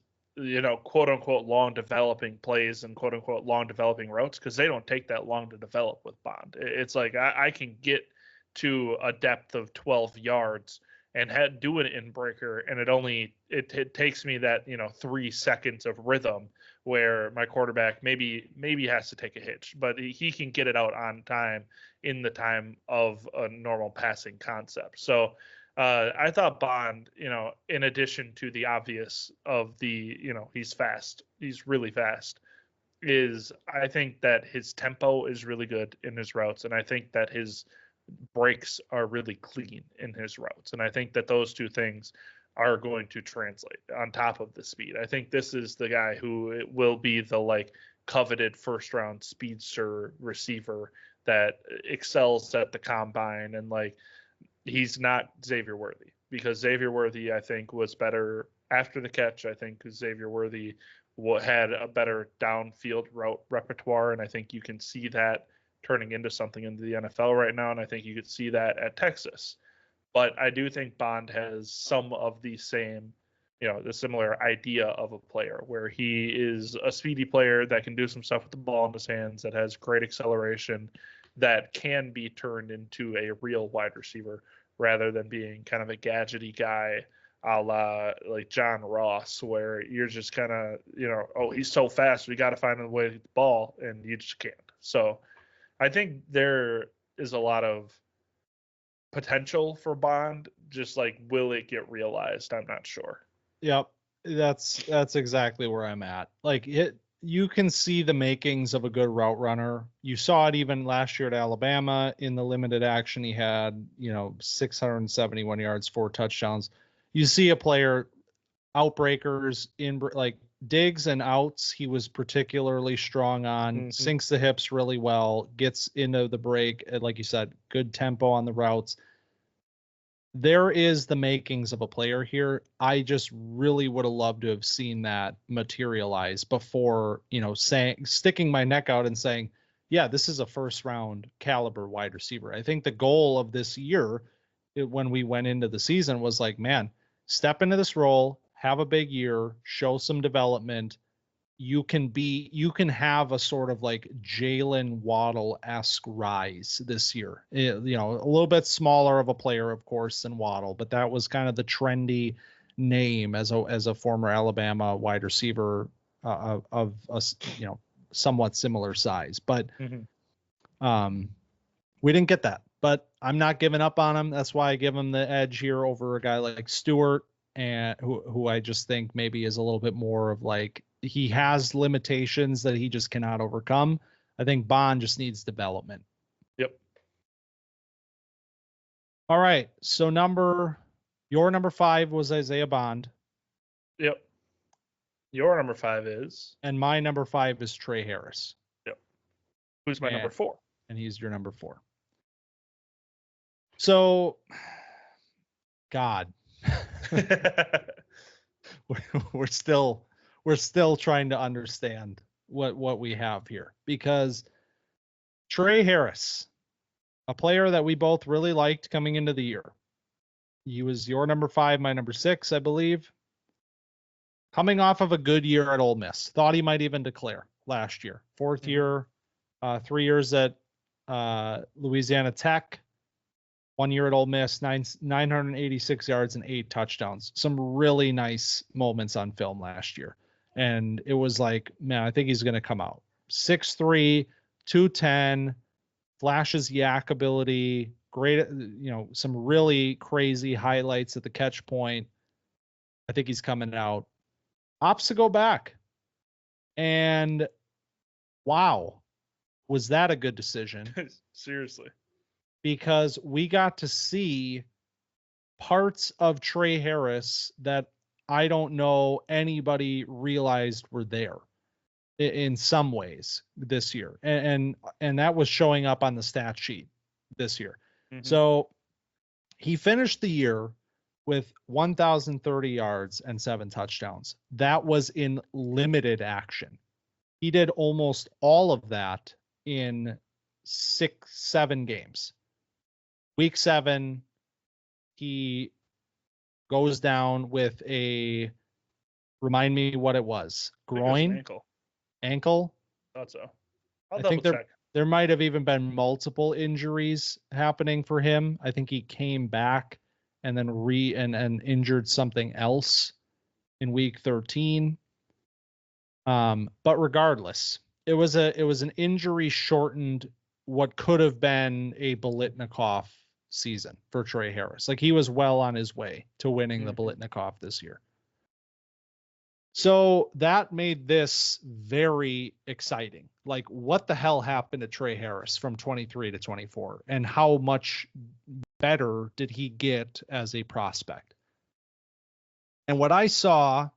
quote unquote long developing plays and quote unquote long developing routes, because they don't take that long to develop with Bond. It's like I can get to a depth of 12 yards and do it in breaker, and it takes me that 3 seconds of rhythm, where my quarterback maybe has to take a hitch, but he can get it out on time in the time of a normal passing concept. So I thought Bond, in addition to the obvious of the, he's fast, he's really fast, I think that his tempo is really good in his routes, and I think that his breaks are really clean in his routes. And I think that those two things are going to translate on top of the speed. I think this is the guy who will be the coveted first round speedster receiver that excels at the combine. And he's not Xavier Worthy, because Xavier Worthy, I think, was better after the catch. I think Xavier Worthy had a better downfield route repertoire. And I think you can see that turning into something in the NFL right now. And I think you could see that at Texas. But I do think Bond has some of the same, the similar idea of a player, where he is a speedy player that can do some stuff with the ball in his hands, that has great acceleration, that can be turned into a real wide receiver, rather than being kind of a gadgety guy a la like John Ross, where you're just kind of, oh, he's so fast, we got to find a way to get the ball, and you just can't. So I think there is a lot of potential for Bond. Just like, will it get realized? I'm not sure. Yep. That's exactly where I'm at. Like you can see the makings of a good route runner. You saw it even last year at Alabama in the limited action. He had, 671 yards, 4 touchdowns. You see a player outbreakers in like digs and outs. He was particularly strong on, sinks the hips really well, gets into the break. Like you said, good tempo on the routes. There is the makings of a player here. I just really would have loved to have seen that materialize before, sticking my neck out and saying, yeah, this is a first round caliber wide receiver. I think the goal of this year when we went into the season was like, man, step into this role, have a big year, show some development. You can have a sort of like Jalen Waddle-esque rise this year. A little bit smaller of a player, of course, than Waddle, but that was kind of the trendy name as a former Alabama wide receiver of a somewhat similar size. But we didn't get that. But I'm not giving up on him. That's why I give him the edge here over a guy like Stewart, and who I just think maybe is a little bit more of like, he has limitations that he just cannot overcome. I think Bond just needs development. Yep. All right. So your number 5 was Isaiah Bond. Yep. Your number 5 is? And my number 5 is Tre Harris. Yep. Who's my number 4? And he's your number 4. So, God, we're still trying to understand what we have here, because Tre Harris, a player that we both really liked coming into the year. He was your number 5, my number 6, I believe. Coming off of a good year at Ole Miss. Thought he might even declare last year. 4th year, 3 years at Louisiana Tech. 1 year at Ole Miss, 986 yards and 8 touchdowns. Some really nice moments on film last year. And it was like, man, I think he's going to come out. 6'3", 210, flashes yak ability, great, some really crazy highlights at the catch point. I think he's coming out. Opts to go back. And wow, was that a good decision? Seriously. Because we got to see parts of Tre Harris that I don't know anybody realized were there in some ways this year. And that was showing up on the stat sheet this year. So he finished the year with 1,030 yards and 7 touchdowns. That was in limited action. He did almost all of that in 6-7 games. Week 7, he goes down with remind me what it was. Groin? Ankle? Thought so. I think there might have even been multiple injuries happening for him. I think he came back and then and injured something else in week 13. But regardless, it was an injury shortened, what could have been a Biletnikoff season for Tre Harris. Like, he was well on his way to winning the Biletnikoff this year. So that made this very exciting. Like, what the hell happened to Tre Harris from 23 to 24? And how much better did he get as a prospect? And what I saw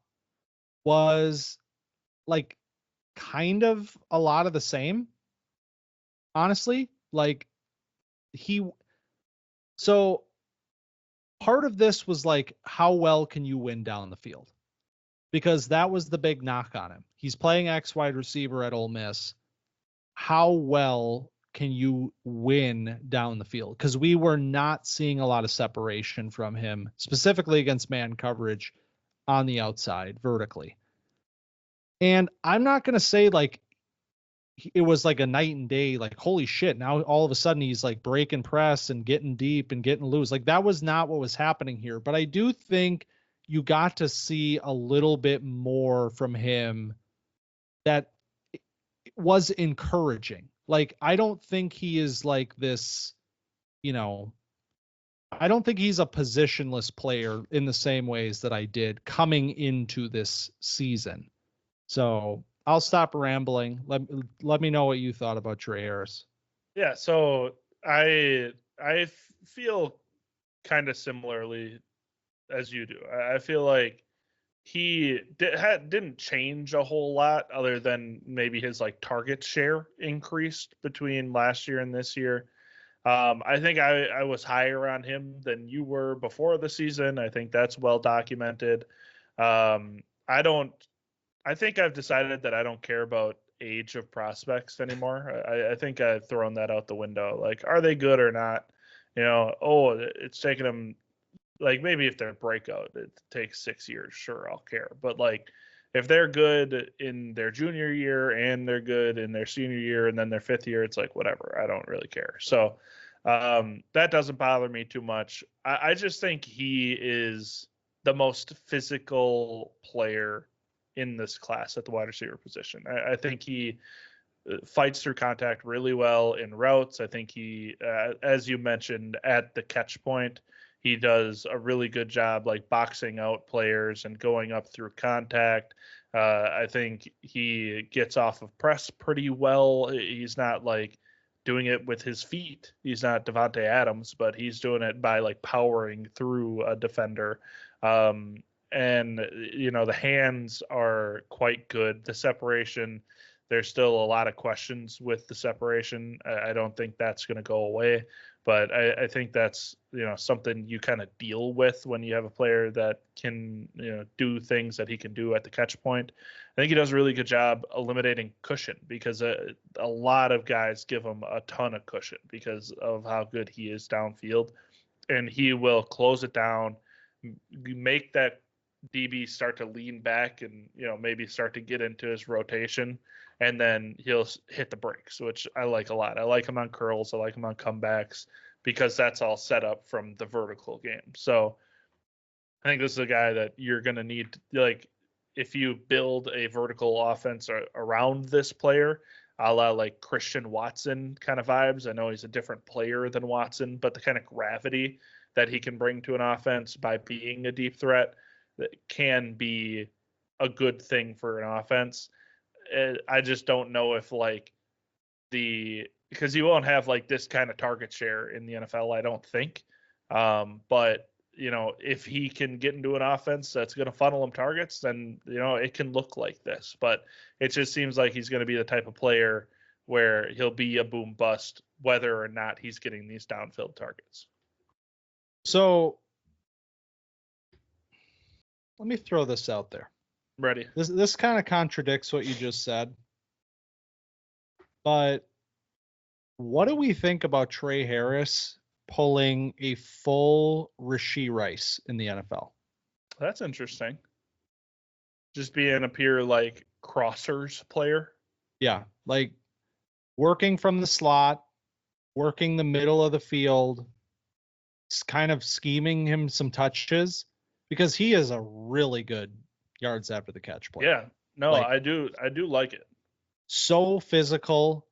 was like kind of a lot of the same, honestly. Like, so part of this was like, how well can you win down the field? Because that was the big knock on him. He's playing X wide receiver at Ole Miss. How well can you win down the field? Because we were not seeing a lot of separation from him, specifically against man coverage on the outside vertically. And I'm not going to say like it was like a night and day, like, holy shit, now all of a sudden he's like breaking press and getting deep and getting loose. Like, that was not what was happening here. But I do think you got to see a little bit more from him that was encouraging. Like, I don't think he is like this, you know, I don't think he's a positionless player in the same ways that I did coming into this season. So I'll stop rambling. Let me know what you thought about Tre Harris. Yeah, so I feel kind of similarly as you do. I feel like he didn't change a whole lot other than maybe his like target share increased between last year and this year. I think I was higher on him than you were before the season. I think that's well documented. I don't. I think I've decided that I don't care about age of prospects anymore. I think I've thrown that out the window. Like, are they good or not? Oh, it's taken them, like, maybe if they're breakout, it takes 6 years. Sure, I'll care. But like, if they're good in their junior year and they're good in their senior year and then their fifth year, it's like, whatever. I don't really care. So that doesn't bother me too much. I just think he is the most physical player in this class at the wide receiver position. I think he fights through contact really well in routes. I think he, as you mentioned, at the catch point, he does a really good job like boxing out players and going up through contact. I think he gets off of press pretty well. He's not like doing it with his feet. He's not Devontae Adams, but he's doing it by like powering through a defender. And the hands are quite good. The separation, there's still a lot of questions with the separation. I don't think that's going to go away, but I think that's something you kind of deal with when you have a player that can do things that he can do at the catch point. I think he does a really good job eliminating cushion, because a lot of guys give him a ton of cushion because of how good he is downfield, and he will close it down, make that DB start to lean back and maybe start to get into his rotation, and then he'll hit the brakes, which I like a lot. I like him on curls. I like him on comebacks, because that's all set up from the vertical game. So I think this is a guy that you're going to need, like, if you build a vertical offense around this player, a la like Christian Watson kind of vibes. I know he's a different player than Watson, but the kind of gravity that he can bring to an offense by being a deep threat, that can be a good thing for an offense. I just don't know if because you won't have like this kind of target share in the NFL, I don't think. But if he can get into an offense that's going to funnel him targets, then it can look like this. But it just seems like he's going to be the type of player where he'll be a boom bust whether or not he's getting these downfield targets. So let me throw this out there. Ready. This kind of contradicts what you just said. But what do we think about Tre Harris pulling a full Rashee Rice in the NFL? That's interesting. Just being a pure like crossers player. Yeah, like working from the slot, working the middle of the field, kind of scheming him some touches, because he is a really good yards after the catch player. Yeah, no, I do like it. So physical,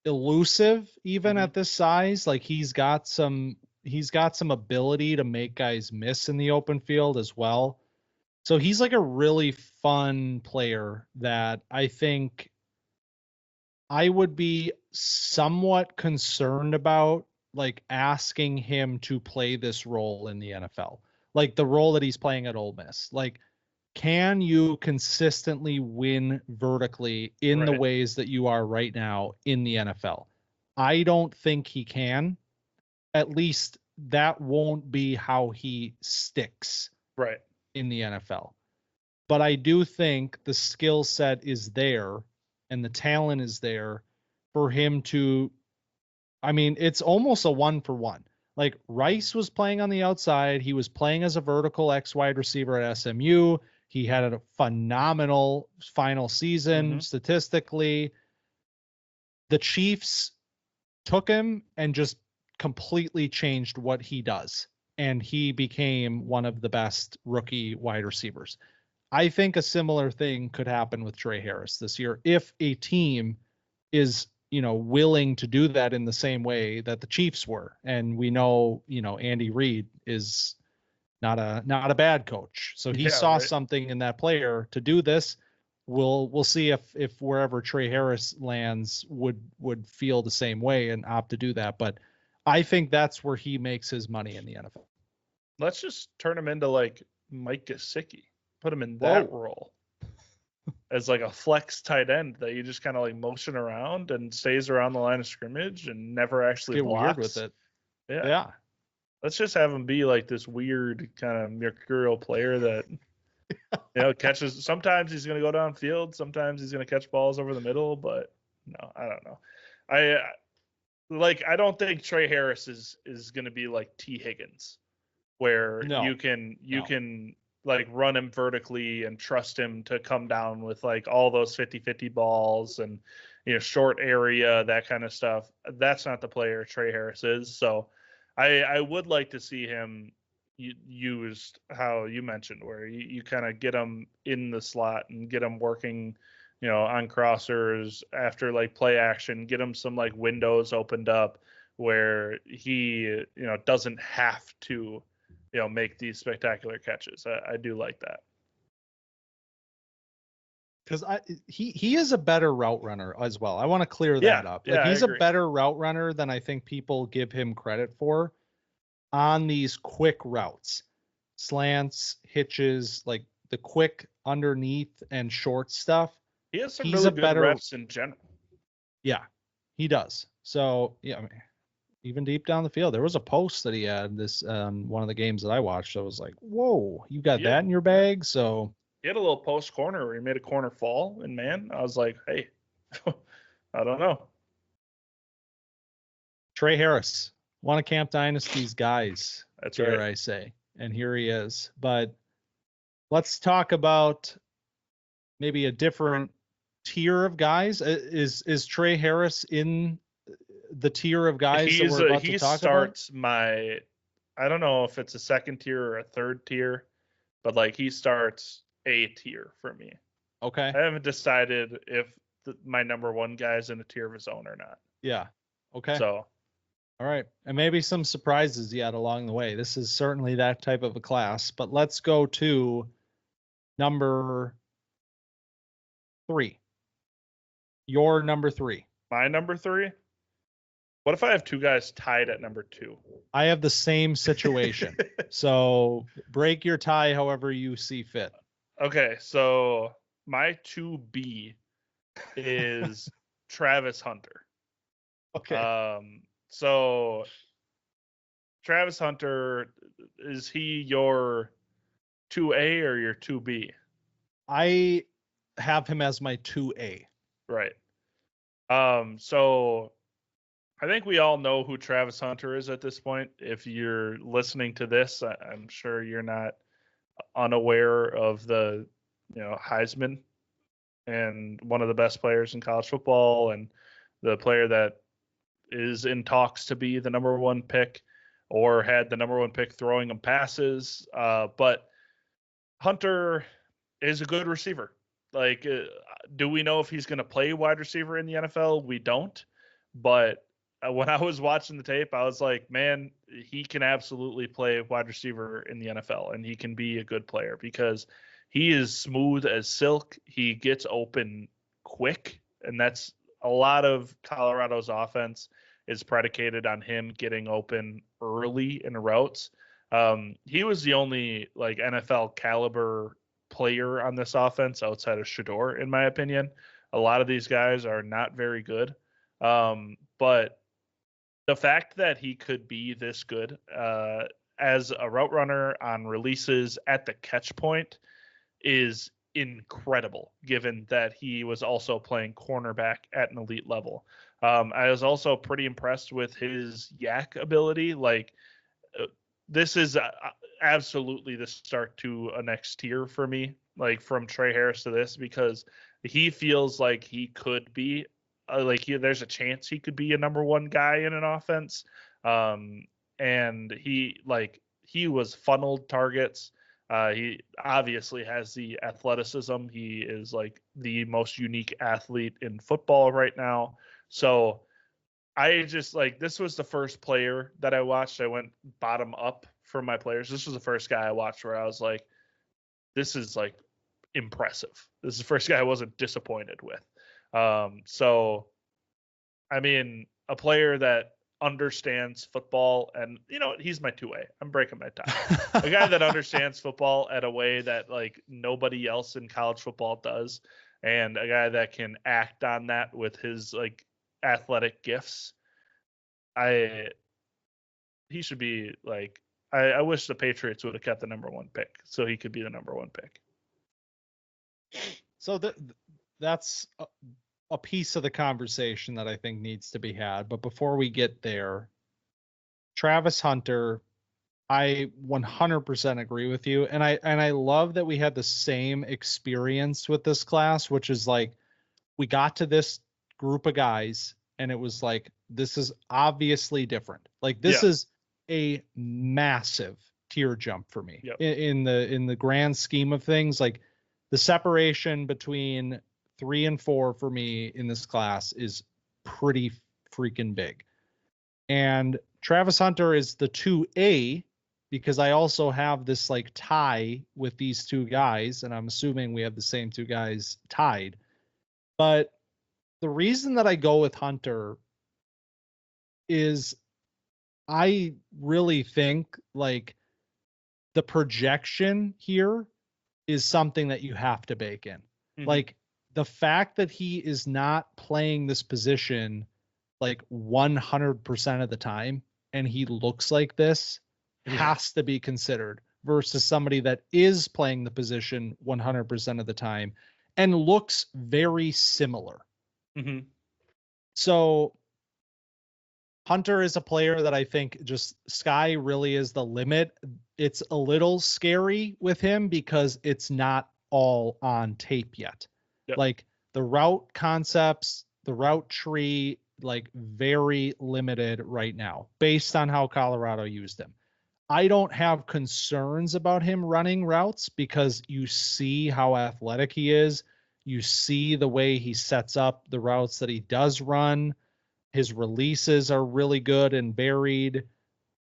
elusive, even at this size. Like he's got some ability to make guys miss in the open field as well. So he's like a really fun player that I think I would be somewhat concerned about, like asking him to play this role in the NFL, like the role that he's playing at Ole Miss. Like, can you consistently win vertically in the ways that you are right now in the NFL? I don't think he can. At least that won't be how he sticks in the NFL. But I do think the skill set is there and the talent is there for him to, I mean, it's almost a 1-for-1. Like Rice was playing on the outside. He was playing as a vertical X wide receiver at SMU. He had a phenomenal final season statistically. The Chiefs took him and just completely changed what he does, and he became one of the best rookie wide receivers. I think a similar thing could happen with Tre Harris this year if a team is willing to do that in the same way that the Chiefs were. And we know, Andy Reid is not a bad coach. So he saw something in that player to do this. We'll see if wherever Tre Harris lands would feel the same way and opt to do that. But I think that's where he makes his money in the NFL. Let's just turn him into like Mike Gesicki. Put him in that role as like a flex tight end that you just kind of like motion around and stays around the line of scrimmage and never actually blocks. Weird with it. Yeah. Let's just have him be like this weird kind of mercurial player that catches. Sometimes he's going to go downfield. Sometimes he's going to catch balls over the middle. But no, I don't know. I don't think Tre Harris is going to be like T Higgins, where you can like run him vertically and trust him to come down with like all those 50-50 balls and short area, that kind of stuff. That's not the player Tre Harris is. So I would like to see him used how you mentioned, where you kind of get him in the slot and get him working, on crossers after like play action, get him some like windows opened up where he, doesn't have to, make these spectacular catches. I do like that. Because he is a better route runner as well. I want to clear that up. Like he's a better route runner than I think people give him credit for on these quick routes, slants, hitches, like the quick underneath and short stuff. He has some really good reps in general. Yeah, he does. So yeah, even deep down the field, there was a post that he had this one of the games that I watched. I was like, whoa, you got that in your bag. So he had a little post corner where he made a corner fall, and man, I was like, hey, I don't know. Tre Harris, one of Camp Dynasty's guys. That's dare I say. And here he is. But let's talk about maybe a different tier of guys. Is Tre Harris in the tier of guys that we're about to talk about? I don't know if it's a second tier or a third tier, but like he starts A tier for me. Okay. I haven't decided if my number one guy is in a tier of his own or not. Yeah. Okay. So. All right. And maybe some surprises yet along the way. This is certainly that type of a class, but let's go to number 3. Your number 3. My number 3? What if I have two guys tied at number 2? I have the same situation. So break your tie however you see fit. Okay. So my 2B is Travis Hunter. Okay. So Travis Hunter, is he your 2A or your 2B? I have him as my 2A. Right. So I think we all know who Travis Hunter is at this point. If you're listening to this, I'm sure you're not unaware of the, Heisman and one of the best players in college football and the player that is in talks to be the number 1 pick or had the number 1 pick throwing him passes. But Hunter is a good receiver. Like, do we know if he's going to play wide receiver in the NFL? We don't. But when I was watching the tape, I was like, man, he can absolutely play wide receiver in the NFL, and he can be a good player because he is smooth as silk. He gets open quick, and that's a lot of Colorado's offense is predicated on him getting open early in routes. He was the only like NFL caliber player on this offense outside of Shedeur, in my opinion. A lot of these guys are not very good. But the fact that he could be this good as a route runner on releases at the catch point is incredible, given that he was also playing cornerback at an elite level. I was also pretty impressed with his yak ability. Like, this is absolutely the start to a next tier for me, like from Tre Harris to this, because he feels like he could be there's a chance he could be a number 1 guy in an offense. And he was funneled targets. He obviously has the athleticism. He is like the most unique athlete in football right now. So I just like, this was the first player that I watched. I went bottom up for my players. This was the first guy I watched where I was like, this is like impressive. This is the first guy I wasn't disappointed with. So, I mean, a player that understands football, and he's my two-way. I'm breaking my tie. A guy that understands football at a way that like nobody else in college football does, and a guy that can act on that with his like athletic gifts. He should be like, I wish the Patriots would have kept the number one pick so he could be the number one pick. So that's a piece of the conversation that I think needs to be had. But before we get there, Travis Hunter, I 100% agree with you. And I love that we had the same experience with this class, which is like, we got to this group of guys and it was like, this is obviously different. Like this is a massive tier jump for me in the grand scheme of things. Like the separation between 3 and 4 for me in this class is pretty freaking big. And Travis Hunter is the 2A because I also have this like tie with these two guys, and I'm assuming we have the same two guys tied. But the reason that I go with Hunter is I really think like the projection here is something that you have to bake in. Mm-hmm. Like the fact that he is not playing this position like 100% of the time and he looks like this has to be considered versus somebody that is playing the position 100% of the time and looks very similar. Mm-hmm. So Hunter is a player that I think just sky really is the limit. It's a little scary with him because it's not all on tape yet. Yep. Like the route concepts, the route tree, like very limited right now based on how Colorado used him. I don't have concerns about him running routes because you see how athletic he is. You see the way he sets up the routes that he does run. His releases are really good and varied.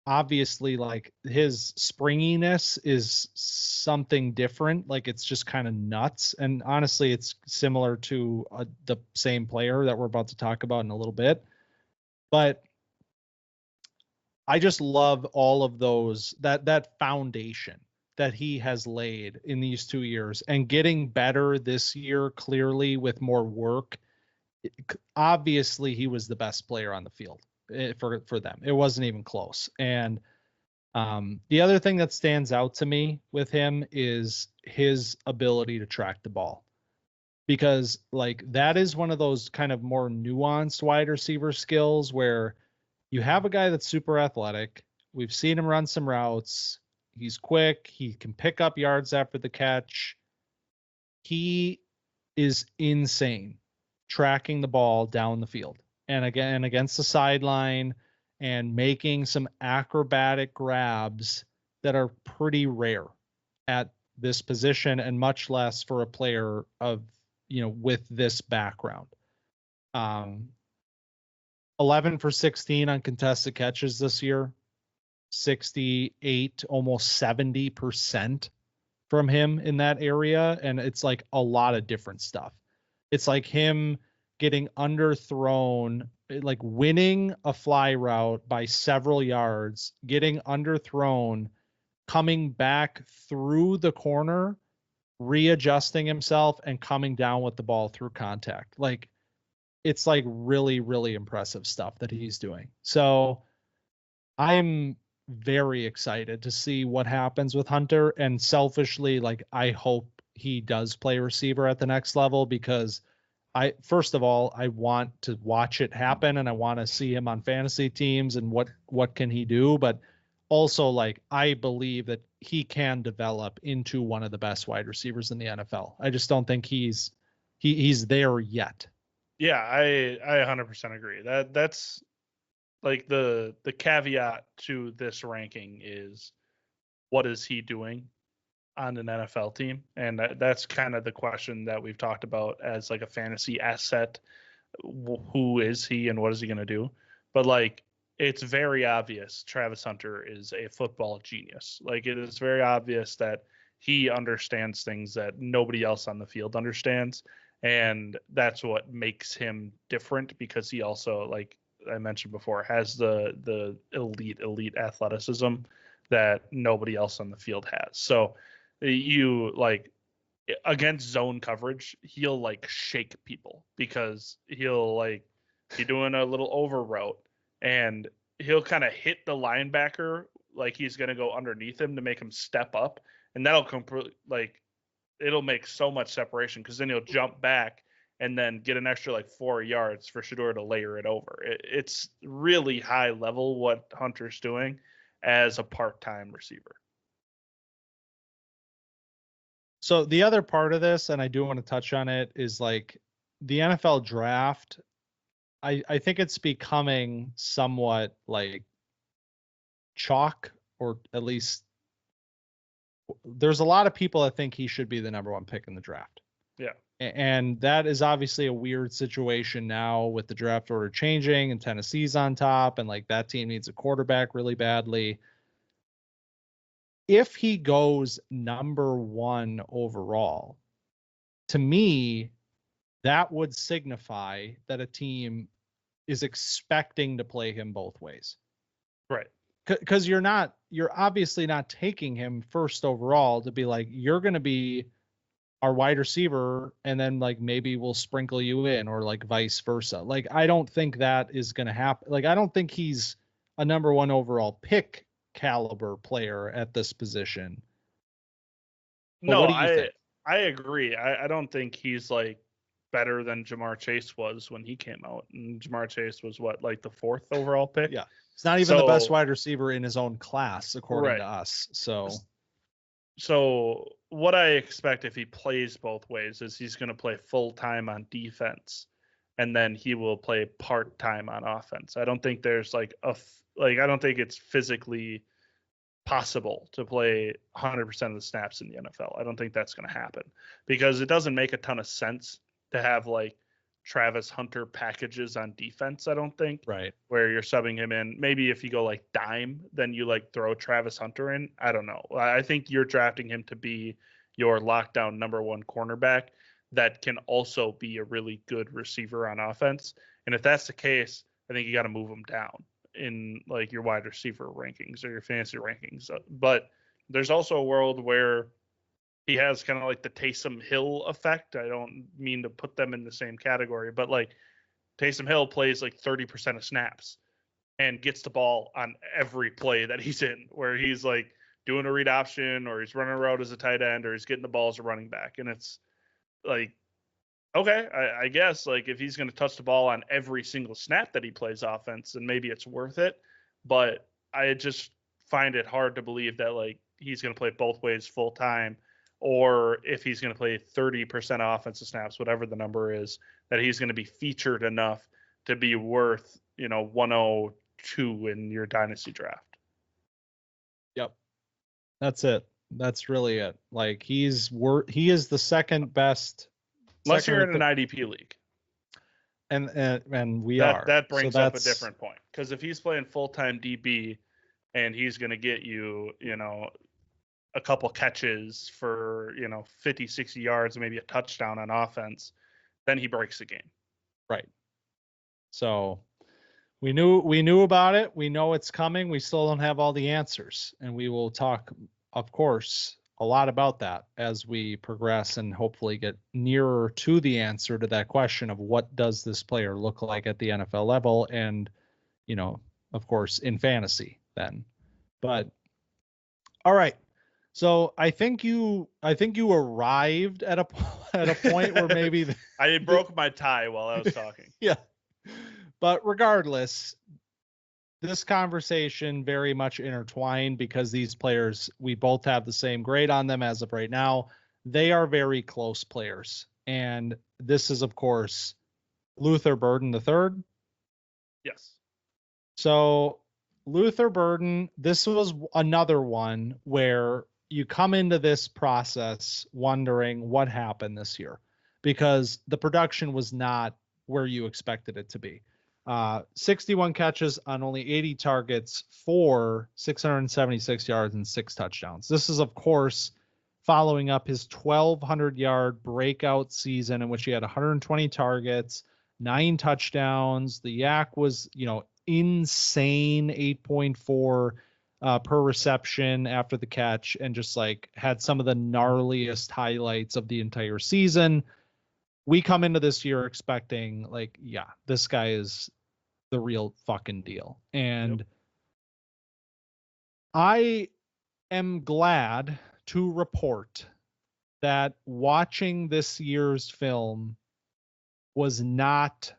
Obviously, like his springiness is something different. Like it's just kind of nuts. And honestly, it's similar to the same player that we're about to talk about in a little bit. But I just love all of those, that foundation that he has laid in these 2 years and getting better this year, clearly with more work. Obviously he was the best player on the field for them. It wasn't even close. And the other thing that stands out to me with him is his ability to track the ball, because like that is one of those kind of more nuanced wide receiver skills where you have a guy that's super athletic. We've seen him run some routes. He's quick. He can pick up yards after the catch. He is insane tracking the ball down the field and again against the sideline and making some acrobatic grabs that are pretty rare at this position and much less for a player of, with this background. 11 for 16 on contested catches this year, 68, almost 70% from him in that area. And it's like a lot of different stuff. It's like him getting underthrown, like winning a fly route by several yards, getting underthrown, coming back through the corner, readjusting himself and coming down with the ball through contact. Like it's like really, really impressive stuff that he's doing. So I'm very excited to see what happens with Hunter, and selfishly, like I hope he does play receiver at the next level because first of all, I want to watch it happen and I want to see him on fantasy teams and what can he do. But also like, I believe that he can develop into one of the best wide receivers in the NFL. I just don't think he's there yet. Yeah, I 100% agree. That's like the caveat to this ranking is what is he doing on an NFL team? And that's kind of the question that we've talked about as like a fantasy asset who is he and what is he going to do. But like, it's very obvious Travis Hunter is a football genius. Like, it is very obvious that he understands things that nobody else on the field understands. And that's what makes him different, because he also, like I mentioned before, has the elite athleticism that nobody else on the field has. So you like, against zone coverage, he'll like shake people, because he'll like be doing a little over route and he'll kind of hit the linebacker like he's going to go underneath him to make him step up, and that'll like it'll make so much separation, because then he'll jump back and then get an extra like 4 yards for Shedeur to layer it over. It's really high level what Hunter's doing as a part-time receiver. So the other part of this, and I do want to touch on it, is like the NFL draft. I think it's becoming somewhat like chalk, or at least there's a lot of people that think he should be the number one pick in the draft. Yeah. And that is obviously a weird situation now with the draft order changing and Tennessee's on top, and like that team needs a quarterback really badly. If he goes number one overall, to me, that would signify that a team is expecting to play him both ways. Right. Because you're obviously not taking him first overall to be like, you're going to be our wide receiver, and then like maybe we'll sprinkle you in, or like vice versa. Like, I don't think that is going to happen. Like, I don't think he's a number one overall pick caliber player at this position. But no, what do you think? I agree. I don't think he's like better than Jamar Chase was when he came out. And Jamar Chase was what, like the 4th overall pick? Yeah. He's not even the best wide receiver in his own class, according to us. So what I expect if he plays both ways is he's going to play full time on defense, and then he will play part time on offense. I don't think there's like I don't think it's physically possible to play 100% of the snaps in the NFL. I don't think that's going to happen, because it doesn't make a ton of sense to have like Travis Hunter packages on defense. I don't think, right, where you're subbing him in. Maybe if you go like dime, then you like throw Travis Hunter in. I don't know. I think you're drafting him to be your lockdown number one cornerback that can also be a really good receiver on offense. And if that's the case, I think you got to move him down in like your wide receiver rankings or your fantasy rankings. But there's also a world where he has kind of like the Taysom Hill effect. I don't mean to put them in the same category, but like Taysom Hill plays like 30% of snaps and gets the ball on every play that he's in, where he's like doing a read option, or he's running a route as a tight end, or he's getting the ball as a running back. And it's like, okay, I guess like if he's going to touch the ball on every single snap that he plays offense, then maybe it's worth it. But I just find it hard to believe that like he's going to play both ways full time, or if he's going to play 30% offensive snaps, whatever the number is, that he's going to be featured enough to be worth, 102 in your dynasty draft. Yep. That's it. That's really it. Like he is the second best. Unless you're in an IDP league. And we are. That brings up a different point. Because if he's playing full-time DB and he's going to get you, a couple catches for, 50, 60 yards, maybe a touchdown on offense, then he breaks the game. Right. So we knew about it. We know it's coming. We still don't have all the answers. And we will talk, of course, a lot about that as we progress and hopefully get nearer to the answer to that question of what does this player look like at the NFL level, and, of course, in fantasy then. But all right. So I think you arrived at a point where maybe I broke my tie while I was talking. Yeah. But regardless, this conversation very much intertwined, because these players, we both have the same grade on them as of right now. They are very close players. And this is, of course, Luther Burden III. Yes. So Luther Burden, this was another one where you come into this process wondering what happened this year, because the production was not where you expected it to be. 61 catches on only 80 targets for 676 yards and 6 touchdowns. This is, of course, following up his 1,200-yard breakout season in which he had 120 targets, 9 touchdowns. The yak was, insane, 8.4 per reception after the catch, and just like had some of the gnarliest highlights of the entire season. We come into this year expecting this guy is the real fucking deal. And yep. I am glad to report that watching this year's film was not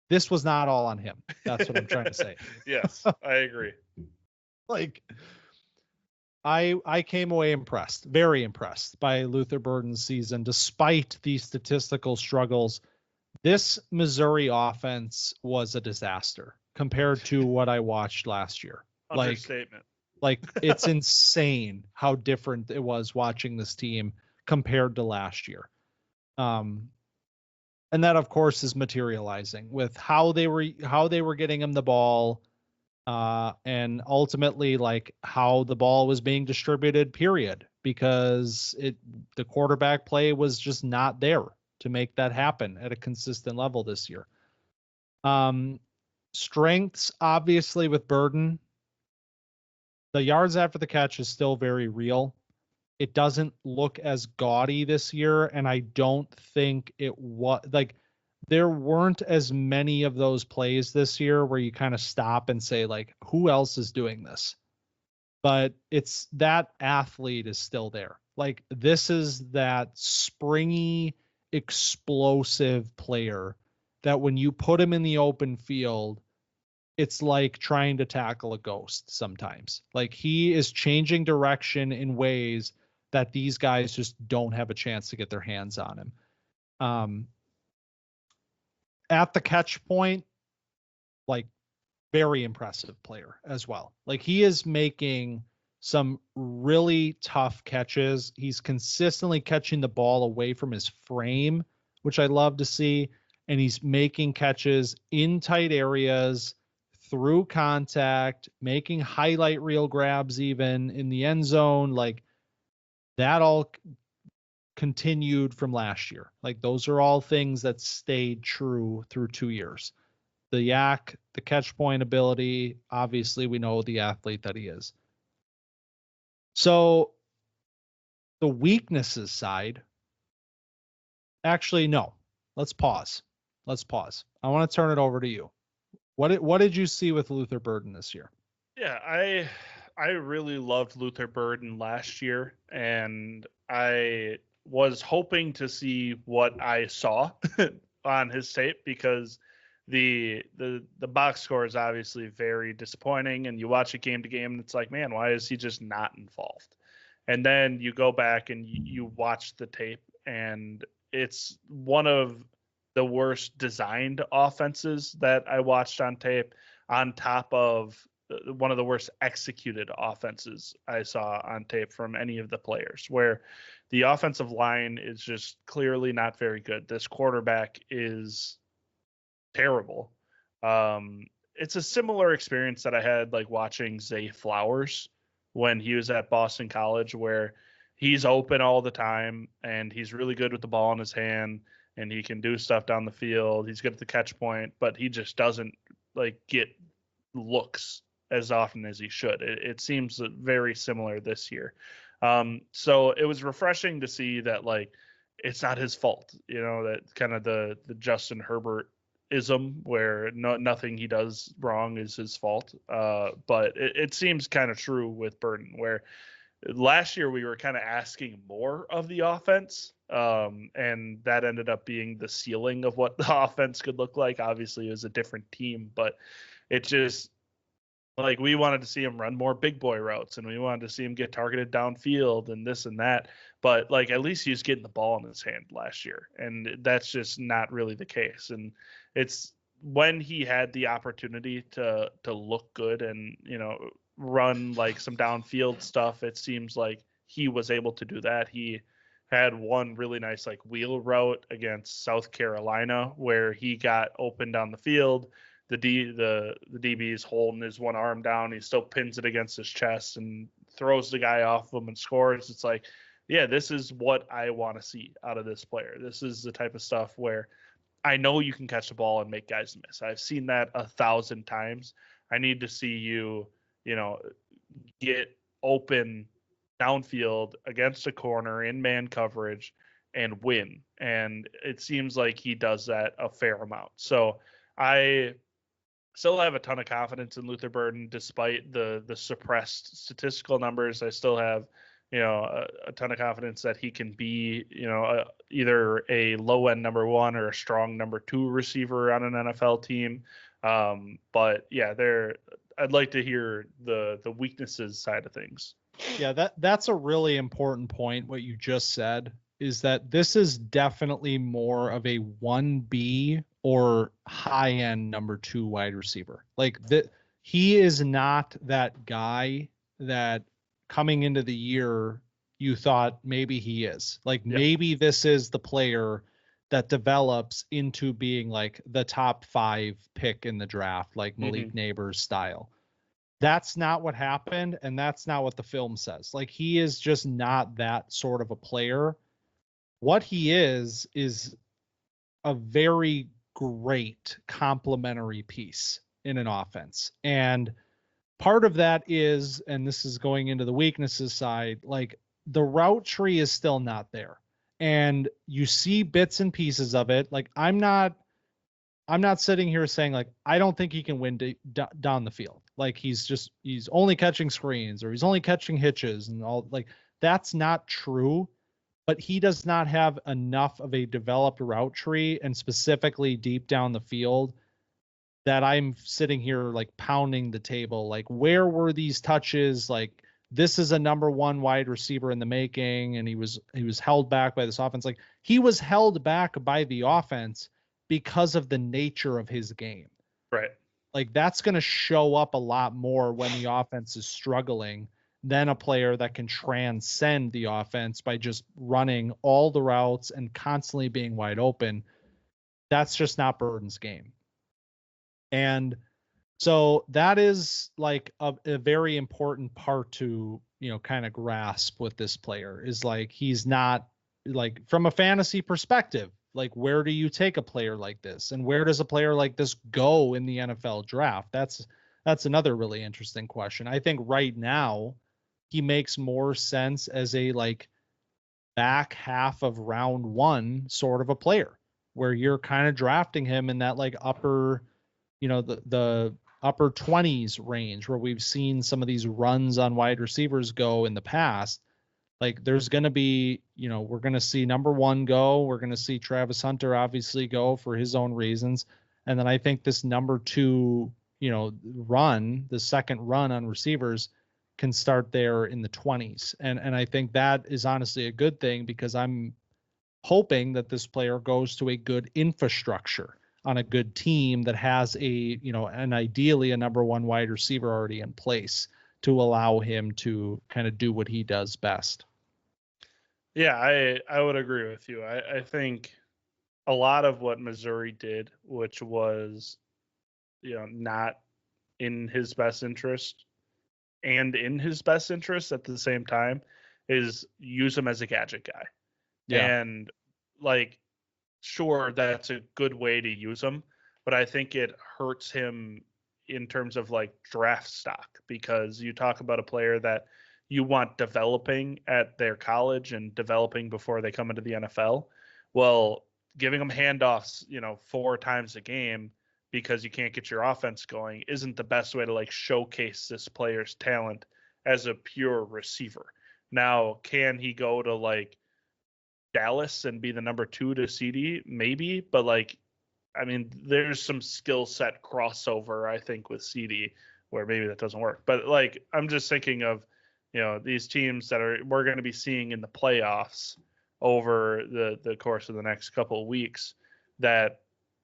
all on him. That's what I'm trying to say. Yes, I agree. I came away impressed, very impressed by Luther Burden's season, despite the statistical struggles. This Missouri offense was a disaster compared to what I watched last year. Understatement. It's insane how different it was watching this team compared to last year. And that, of course, is materializing with how they were getting him the ball, and ultimately how the ball was being distributed, period, because the quarterback play was just not there to make that happen at a consistent level this year. Strengths, obviously, with Burden, the yards after the catch is still very real. It doesn't look as gaudy this year, and I don't think it was there weren't as many of those plays this year where you kind of stop and say, who else is doing this? But it's that athlete is still there. This is that springy, explosive player that when you put him in the open field, it's like trying to tackle a ghost sometimes. He is changing direction in ways that these guys just don't have a chance to get their hands on him. At the catch point, very impressive player as well. He is making some really tough catches. He's consistently catching the ball away from his frame, which I love to see. And he's making catches in tight areas through contact, making highlight reel grabs even in the end zone. That all continued from last year. Those are all things that stayed true through 2 years. The yak, the catch point ability, obviously we know the athlete that he is. So the weaknesses side, actually, no, let's pause. I want to turn it over to you. What did you see with Luther Burden this year? Yeah, I really loved Luther Burden last year, and I was hoping to see what I saw on his tape, because the box score is obviously very disappointing, and you watch it game to game and it's like, man, why is he just not involved? And then you go back and you watch the tape, and it's one of the worst designed offenses that I watched on tape, on top of one of the worst executed offenses I saw on tape from any of the players, where the offensive line is just clearly not very good. This quarterback is terrible. It's a similar experience that I had watching Zay Flowers when he was at Boston College, where he's open all the time and he's really good with the ball in his hand and he can do stuff down the field. He's good at the catch point, but he just doesn't get looks as often as he should. It seems very similar this year. So it was refreshing to see that it's not his fault, that kind of the Justin Herbert ism where nothing he does wrong is his fault. But it seems kind of true with Burden, where last year we were kind of asking more of the offense. And that ended up being the ceiling of what the offense could look like. Obviously it was a different team, but it just, we wanted to see him run more big boy routes, and we wanted to see him get targeted downfield and this and that. But at least he was getting the ball in his hand last year, and that's just not really the case. And it's when he had the opportunity to look good and run some downfield stuff, it seems like he was able to do that. He had one really nice like wheel route against South Carolina where he got open down the field. The DB is holding his one arm down. He still pins it against his chest and throws the guy off him and scores. It's like, yeah, this is what I want to see out of this player. This is the type of stuff where I know you can catch the ball and make guys miss. I've seen that 1,000 times. I need to see you, get open downfield against a corner in man coverage and win. And it seems like he does that a fair amount. So I still have a ton of confidence in Luther Burden despite the suppressed statistical numbers. I still have a ton of confidence that he can be either a low end number one or a strong number two receiver on an NFL team. But yeah, I'd like to hear the weaknesses side of things. Yeah, that's a really important point. What you just said is that this is definitely more of a 1B or high end number two wide receiver. Like he is not that guy that coming into the year you thought maybe he is. Like maybe this is the player that develops into being like the top 5 pick in the draft, like Malik Neighbors style. That's not what happened, and that's not what the film says. Like he is just not that sort of a player. What he is a very great complementary piece in an offense. And part of that is, and this is going into the weaknesses side, like the route tree is still not there. And you see bits and pieces of it. Like I'm not sitting here saying like, I don't think he can win down the field. Like he's only catching screens or he's only catching hitches and all. Like that's not true, but he does not have enough of a developed route tree and specifically deep down the field that I'm sitting here like pounding the table. Like where were these touches? Like this is a number one wide receiver in the making. And he was held back by this offense. Like he was held back by the offense because of the nature of his game. Right. Like that's going to show up a lot more when the offense is struggling than a player that can transcend the offense by just running all the routes and constantly being wide open. That's just not Burden's game. And so that is like a very important part to, kind of grasp with this player is like, he's not like from a fantasy perspective, like where do you take a player like this and where does a player like this go in the NFL draft? That's another really interesting question. I think right now he makes more sense as a like back half of round 1 sort of a player where you're kind of drafting him in that like upper, the upper 20s range where we've seen some of these runs on wide receivers go in the past. Like there's going to be, we're going to see number 1 go. We're going to see Travis Hunter obviously go for his own reasons. And then I think this number 2, run, the second run on receivers can start there in the 20s. And I think that is honestly a good thing because I'm hoping that this player goes to a good infrastructure on a good team that has and ideally a number 1 wide receiver already in place to allow him to kind of do what he does best. Yeah, I would agree with you. I think a lot of what Missouri did, which was, not in his best interest and in his best interest at the same time, is use him as a gadget guy. Yeah. And like, sure, that's a good way to use him, but I think it hurts him in terms of like draft stock because you talk about a player that you want developing at their college and developing before they come into the NFL. Well, giving them handoffs, 4 times a game because you can't get your offense going isn't the best way to like showcase this player's talent as a pure receiver. Now, can he go to like Dallas and be the number 2 to CD? Maybe, but like, I mean, there's some skill set crossover, I think, with CD where maybe that doesn't work. But like, I'm just thinking of, these teams that we're going to be seeing in the playoffs over the course of the next couple of weeks that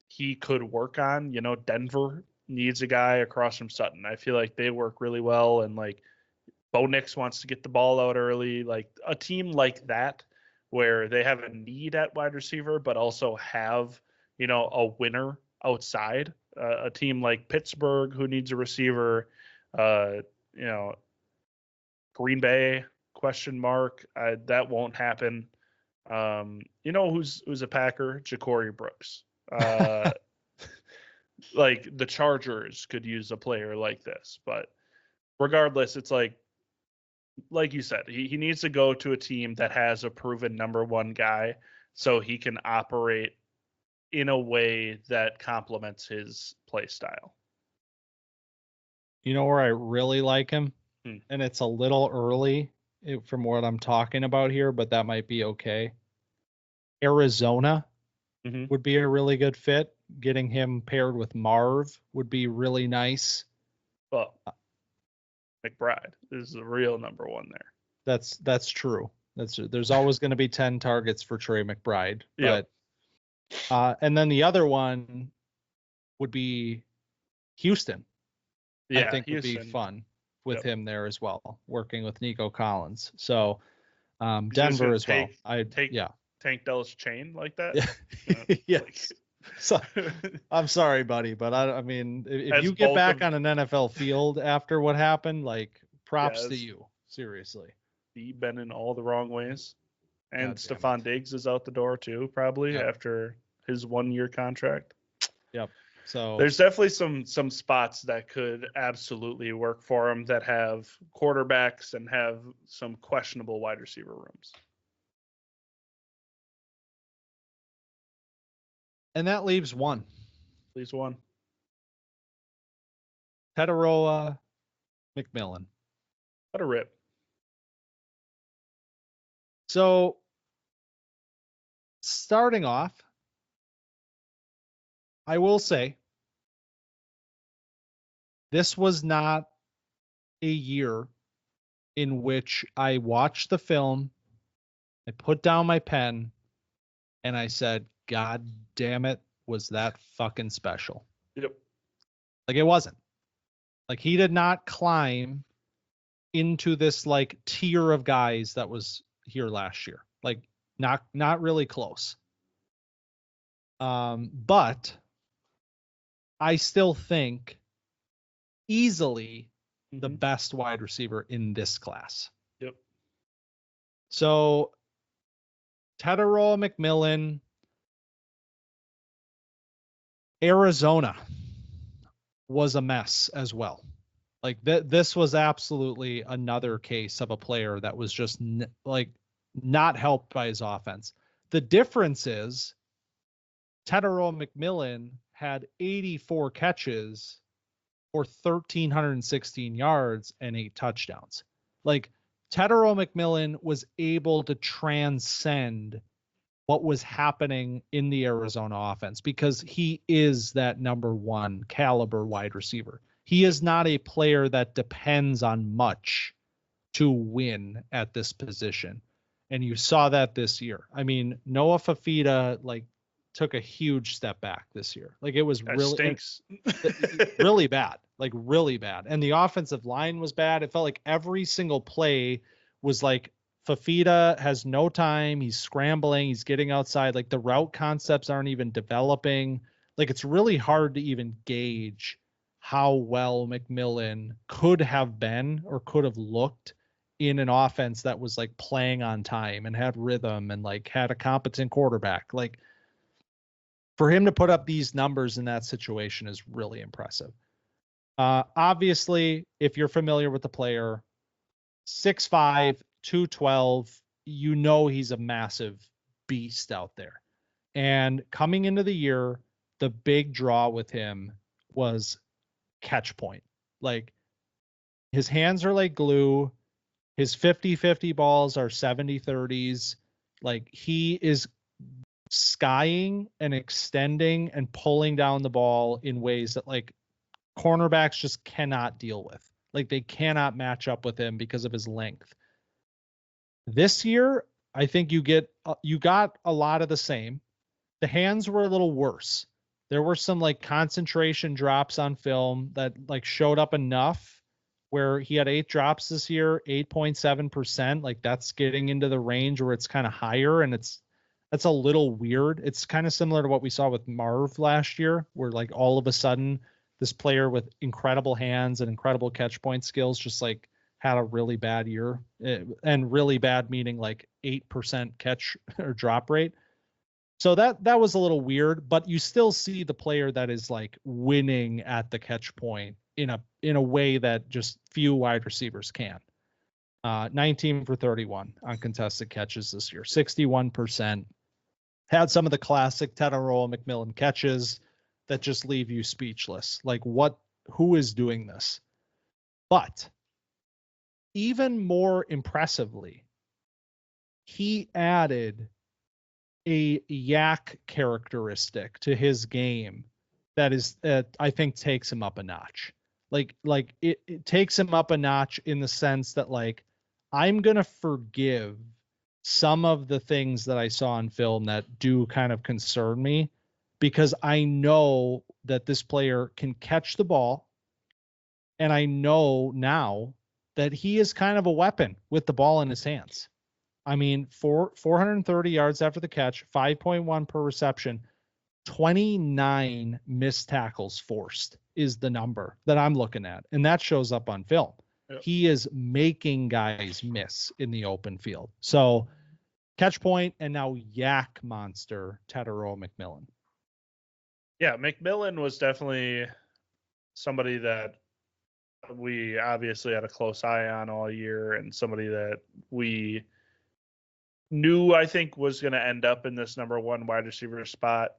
he could work on. Denver needs a guy across from Sutton. I feel like they work really well. And like Bo Nix wants to get the ball out early. Like a team like that where they have a need at wide receiver, but also have, a winner outside. A team like Pittsburgh who needs a receiver, Green Bay, question mark. That won't happen. Who's a Packer? Ja'Cory Brooks. Like the Chargers could use a player like this, but regardless, it's like you said, he needs to go to a team that has a proven number one guy so he can operate in a way that complements his play style. You know where I really like him? And it's a little early from what I'm talking about here, but that might be okay. Arizona would be a really good fit. Getting him paired with Marv would be really nice. Well, McBride is the real number one there. That's true. There's always going to be 10 targets for Trey McBride. But and then the other one would be Houston. Yeah, I think Houston would be fun with him there as well, working with Nico Collins. So Denver as well. Tank Dell's chain like that. Yes. So, I'm sorry, buddy, but I mean, if you get back on an NFL field after what happened, like props to you. Seriously. He's been in all the wrong ways. And Stephon Diggs is out the door too, probably after his 1-year contract. Yep. So there's definitely some spots that could absolutely work for him that have quarterbacks and have some questionable wide receiver rooms. And that leaves one. Tetairoa McMillan. What a rip. So starting off, I will say this was not a year in which I watched the film, I put down my pen, and I said, God damn it, was that fucking special? Yep. Like it wasn't. Like he did not climb into this like tier of guys that was here last year. Like not really close. But I still think easily the best wide receiver in this class. Yep. So Tetairoa McMillan, Arizona was a mess as well. Like this was absolutely another case of a player that was just not helped by his offense. The difference is Tetairoa McMillan had 84 catches for 1,316 yards and 8 touchdowns. Like Tetairoa McMillan was able to transcend what was happening in the Arizona offense because he is that number one caliber wide receiver. He is not a player that depends on much to win at this position. And you saw that this year. I mean, Noah Fafita took a huge step back this year. Like it was really bad, like really bad. And the offensive line was bad. It felt like every single play was like Fafita has no time. He's scrambling. He's getting outside. Like the route concepts aren't even developing. Like it's really hard to even gauge how well McMillan could have been or could have looked in an offense that was like playing on time and had rhythm and like had a competent quarterback. Like for him to put up these numbers in that situation is really impressive. Obviously, if you're familiar with the player, 6'5", 212, you know he's a massive beast out there. And coming into the year, the big draw with him was catch point. Like his hands are like glue. His 50-50 balls are 70-30s. Like he is skying and extending and pulling down the ball in ways that like cornerbacks just cannot deal with. Like they cannot match up with him because of his length. This year, I think you got a lot of the same. The hands were a little worse. There were some like concentration drops on film that like showed up enough where he had 8 drops this year, 8.7%. Like that's getting into the range where it's kind of higher, and that's a little weird. It's kind of similar to what we saw with Marv last year, where like all of a sudden this player with incredible hands and incredible catch point skills just like had a really bad year, and really bad meaning like 8% catch or drop rate. So that was a little weird, but you still see the player that is like winning at the catch point in a way that just few wide receivers can. 19 for 31 on contested catches this year, 61%. Had some of the classic Tetairoa McMillan catches that just leave you speechless. Like who is doing this? But even more impressively, he added a yak characteristic to his game that is I think takes him up a notch. Like it takes him up a notch in the sense that like I'm gonna forgive some of the things that I saw in film that do kind of concern me, because I know that this player can catch the ball, and I know now that he is kind of a weapon with the ball in his hands. I mean, 430 yards after the catch, 5.1 per reception, 29 missed tackles forced is the number that I'm looking at. And that shows up on film. Yep. He is making guys miss in the open field. So catch point, and now yak monster Tetairoa McMillan. Yeah, McMillan was definitely somebody that we obviously had a close eye on all year, and somebody that we knew, I think, was going to end up in this number 1 wide receiver spot,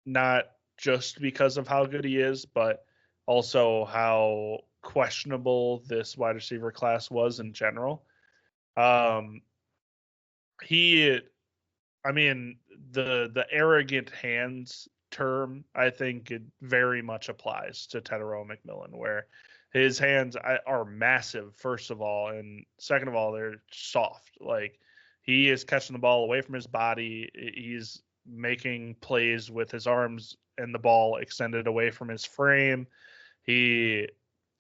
not just because of how good he is, but also how questionable this wide receiver class was in general. The arrogant hands term, I think it very much applies to Tetairoa McMillan, where his hands are massive, first of all, and second of all, they're soft. Like, he is catching the ball away from his body. He's making plays with his arms and the ball extended away from his frame. He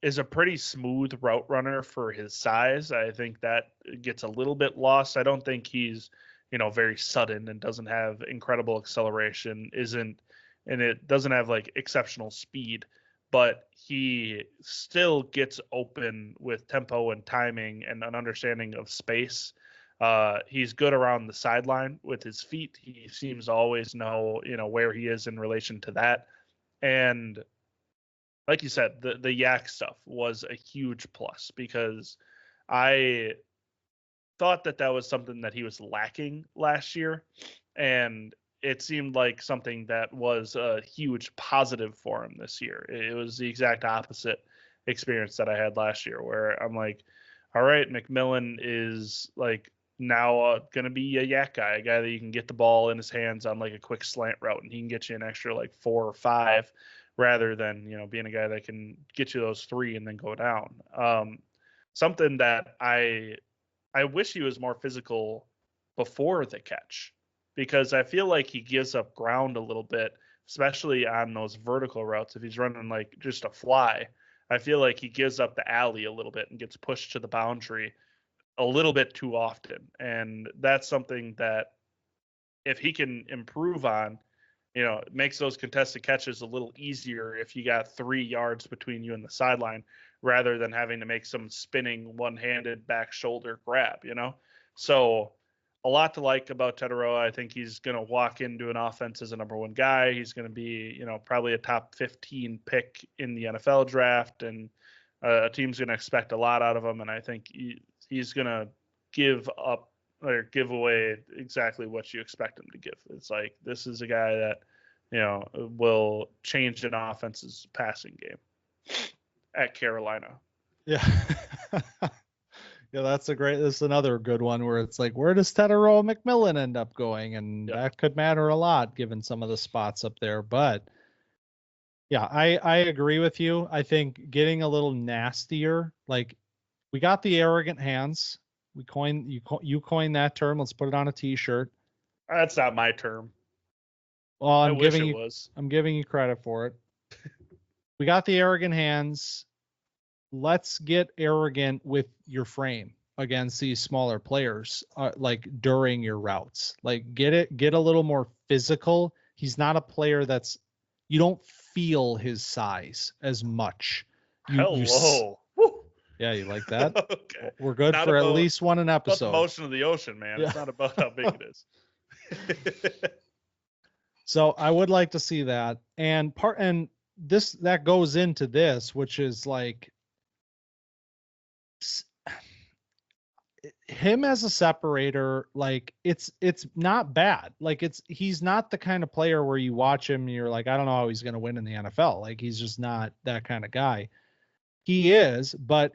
is a pretty smooth route runner for his size. I think that gets a little bit lost. I don't think he's, very sudden and doesn't have incredible acceleration, and it doesn't have like exceptional speed, but he still gets open with tempo and timing and an understanding of space. He's good around the sideline with his feet. He seems to always know, where he is in relation to that. And like you said, the yak stuff was a huge plus, because I thought that was something that he was lacking last year. And it seemed like something that was a huge positive for him this year. It was the exact opposite experience that I had last year, where I'm like, all right, McMillan is like now going to be a yak guy, a guy that you can get the ball in his hands on like a quick slant route, and he can get you an extra like 4 or 5 rather than, being a guy that can get you those 3 and then go down. Something that I wish he was more physical before the catch, because I feel like he gives up ground a little bit, especially on those vertical routes. If he's running like just a fly, I feel like he gives up the alley a little bit and gets pushed to the boundary a little bit too often. And that's something that if he can improve on, it makes those contested catches a little easier if you got 3 yards between you and the sideline, rather than having to make some spinning one-handed back shoulder grab, So a lot to like about Tetairoa. I think he's going to walk into an offense as a number 1 guy. He's going to be, probably a top 15 pick in the NFL draft, and a team's going to expect a lot out of him. And I think he's going to give away exactly what you expect him to give. It's like, this is a guy that, will change an offense's passing game at Carolina. Yeah. Yeah, that's another good one, where it's like, where does Tetairoa McMillan end up going? And that could matter a lot given some of the spots up there. But yeah, I agree with you. I think getting a little nastier, like, we got the arrogant hands. You coined that term. Let's put it on a t-shirt. That's not my term. Well, I'm giving you credit for it. We got the arrogant hands. let's get arrogant with your frame against these smaller players, like during your routes. Like get a little more physical. He's not a player you don't feel his size as much. Hello. Woo. Yeah, you like that? Okay. We're good Not for at about- least one an It's about episode. the motion of the ocean, man. Yeah. It's not about how big it is. So I would like to see that. And that goes into this, which is like him as a separator. Like it's not bad. Like he's not the kind of player where you watch him and you're like, I don't know how he's going to win in the NFL. Like he's just not that kind of guy. He is, but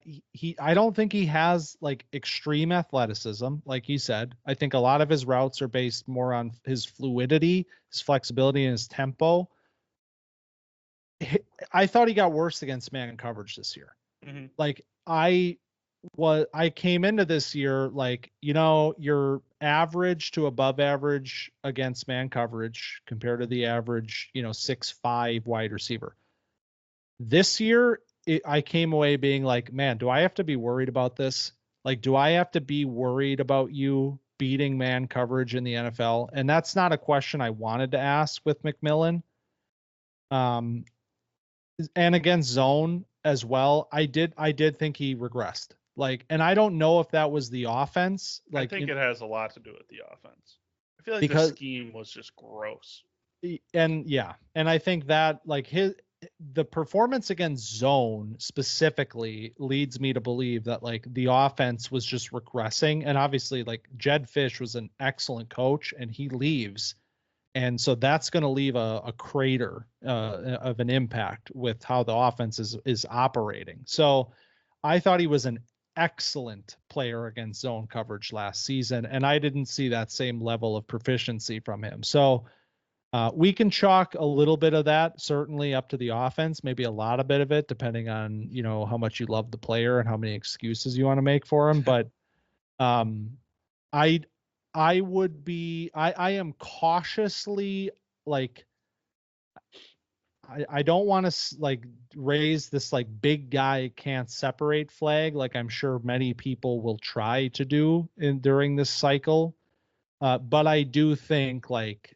I don't think he has like extreme athleticism. Like you said, I think a lot of his routes are based more on his fluidity, his flexibility, and his tempo. I thought he got worse against man coverage this year. Mm-hmm. Like I came into this year, like, you're average to above average against man coverage compared to the average, 6'5" wide receiver. This year, I came away being like, man, do I have to be worried about this? Like, do I have to be worried about you beating man coverage in the NFL? And that's not a question I wanted to ask with McMillan. And against zone as well, I did think he regressed. Like, and I don't know if that was the offense. Like, I think it has a lot to do with the offense. I feel like because the scheme was just gross. And yeah, and I think that like the performance against zone specifically leads me to believe that like the offense was just regressing. And obviously like Jed Fish was an excellent coach and he leaves. And so that's going to leave a crater of an impact with how the offense is operating. So I thought he was an excellent player against zone coverage last season. And I didn't see that same level of proficiency from him. So we can chalk a little bit of that certainly up to the offense, maybe a lot of bit of it, depending on, how much you love the player and how many excuses you want to make for him. But I am cautiously like, I don't want to like raise this like big guy can't separate flag. Like I'm sure many people will try to do during this cycle. But I do think like,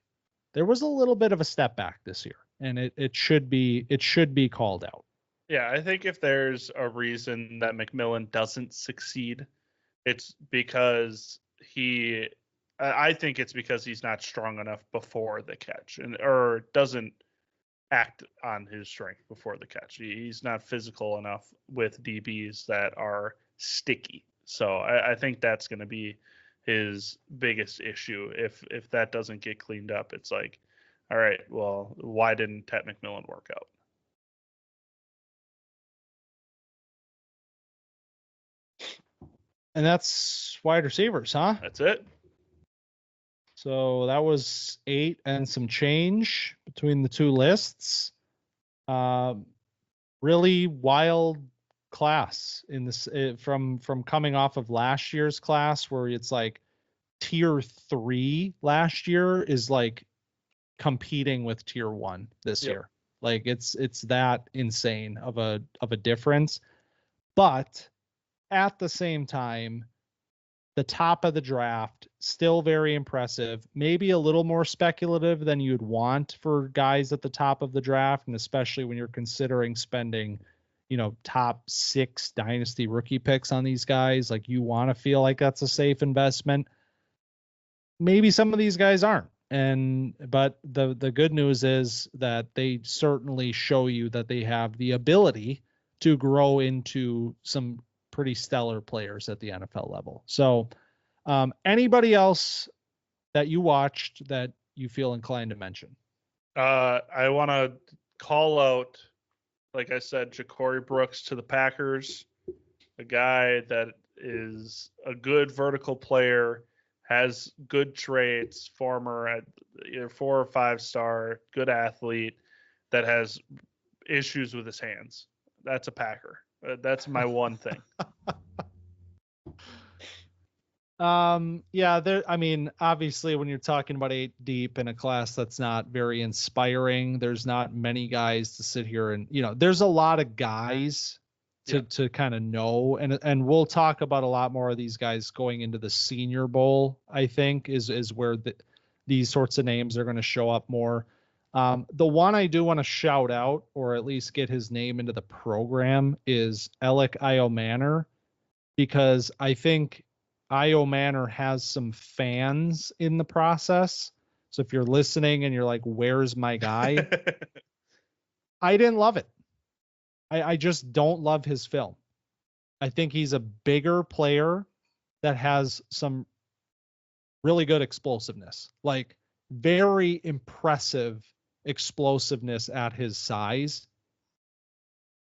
there was a little bit of a step back this year, and it should be called out. Yeah, I think if there's a reason that McMillan doesn't succeed, it's because I think it's because he's not strong enough before the catch or doesn't act on his strength before the catch. He's not physical enough with DBs that are sticky. So I think that's going to be his biggest issue. If that doesn't get cleaned up, it's like, all right, well, why didn't Tet McMillan work out? And that's wide receivers, huh? That's it. So that was 8 and some change between the two lists. Really wild class in this from coming off of last year's class where it's like tier 3 last year is like competing with tier 1 this year. Like it's that insane of a difference. But at the same time, the top of the draft still very impressive, maybe a little more speculative than you'd want for guys at the top of the draft, and especially when you're considering spending top 6 dynasty rookie picks on these guys. Like you want to feel like that's a safe investment. Maybe some of these guys aren't. But the good news is that they certainly show you that they have the ability to grow into some pretty stellar players at the NFL level. So anybody else that you watched that you feel inclined to mention? I want to call out, like I said, Ja'Cory Brooks to the Packers, a guy that is a good vertical player, has good traits, former at either 4 or 5 star, good athlete that has issues with his hands. That's a Packer. That's my one thing. Yeah, I mean, obviously when you're talking about 8 deep in a class that's not very inspiring, there's not many guys to sit here and, there's a lot of guys to kind of know, and we'll talk about a lot more of these guys going into the Senior Bowl. I think is where these sorts of names are going to show up more. The one I do want to shout out, or at least get his name into the program, is Alec Iomanner, because I think Iomanner has some fans in the process. So if you're listening and you're like, where's my guy? I didn't love it. I just don't love his film. I think he's a bigger player that has some really good explosiveness, like very impressive explosiveness at his size.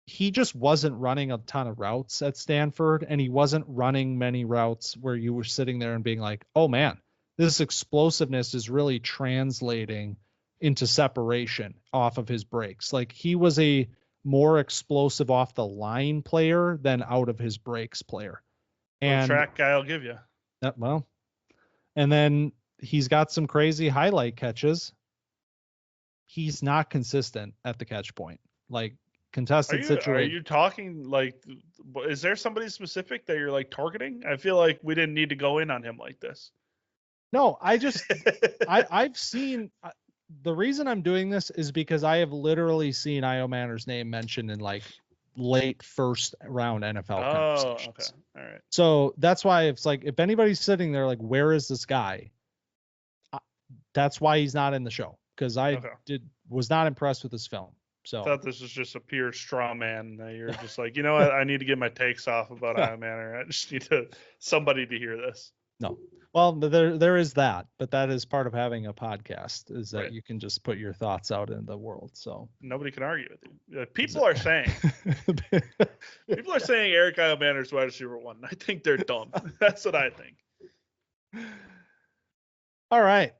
He just wasn't running a ton of routes at Stanford, and he wasn't running many routes where you were sitting there and being like, oh man, this explosiveness is really translating into separation off of his breaks. Like, he was a more explosive off the line player than out of his breaks player. And track guy will give you. Well, and then he's got some crazy highlight catches. He's not consistent at the catch point. Like, contested situation. Are you talking like, is there somebody specific that you're like targeting? I feel like we didn't need to go in on him like this. No, I've seen, the reason I'm doing this is because I have literally seen Iomanner's name mentioned in like late first round NFL conversations. Okay. All right. So that's why it's like, if anybody's sitting there like, where is this guy? That's why he's not in the show, because I was not impressed with this film. So I thought this was just a pure straw man. You're just like, you know what? I need to get my takes off about Iomanner. I just need somebody to hear this. No. Well, there is that, but that is part of having a podcast, is that you can just put your thoughts out in the world. So nobody can argue with you. People are saying Eric Iomanner is wide receiver 1. I think they're dumb. That's what I think. All right.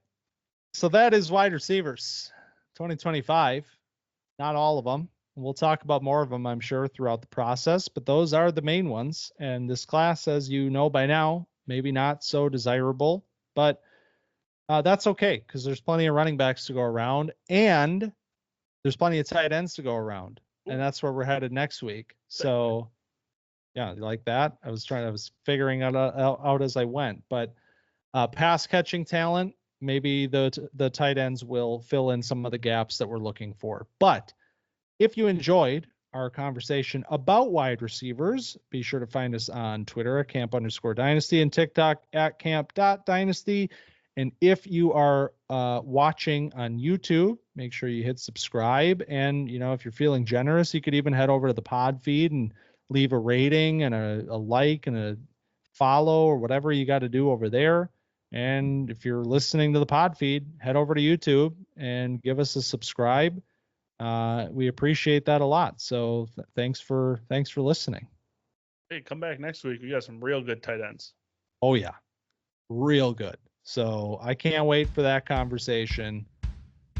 So that is wide receivers 2025. Not all of them. We'll talk about more of them, I'm sure, throughout the process, but those are the main ones. And this class, as you know by now, maybe not so desirable, but that's okay, because there's plenty of running backs to go around, and there's plenty of tight ends to go around. And that's where we're headed next week. So yeah, like that. I was figuring out as I went, but pass catching talent, maybe the tight ends will fill in some of the gaps that we're looking for. But if you enjoyed our conversation about wide receivers, be sure to find us on Twitter at camp_dynasty and TikTok at camp.dynasty. And if you are watching on YouTube, make sure you hit subscribe. And, if you're feeling generous, you could even head over to the pod feed and leave a rating and a like and a follow or whatever you got to do over there. And if you're listening to the pod feed, head over to YouTube and give us a subscribe. We appreciate that a lot. So thanks for listening. Hey, come back next week. We got some real good tight ends. Oh yeah. Real good. So I can't wait for that conversation.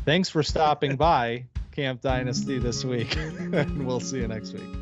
Thanks for stopping by Camp Dynasty this week. And we'll see you next week.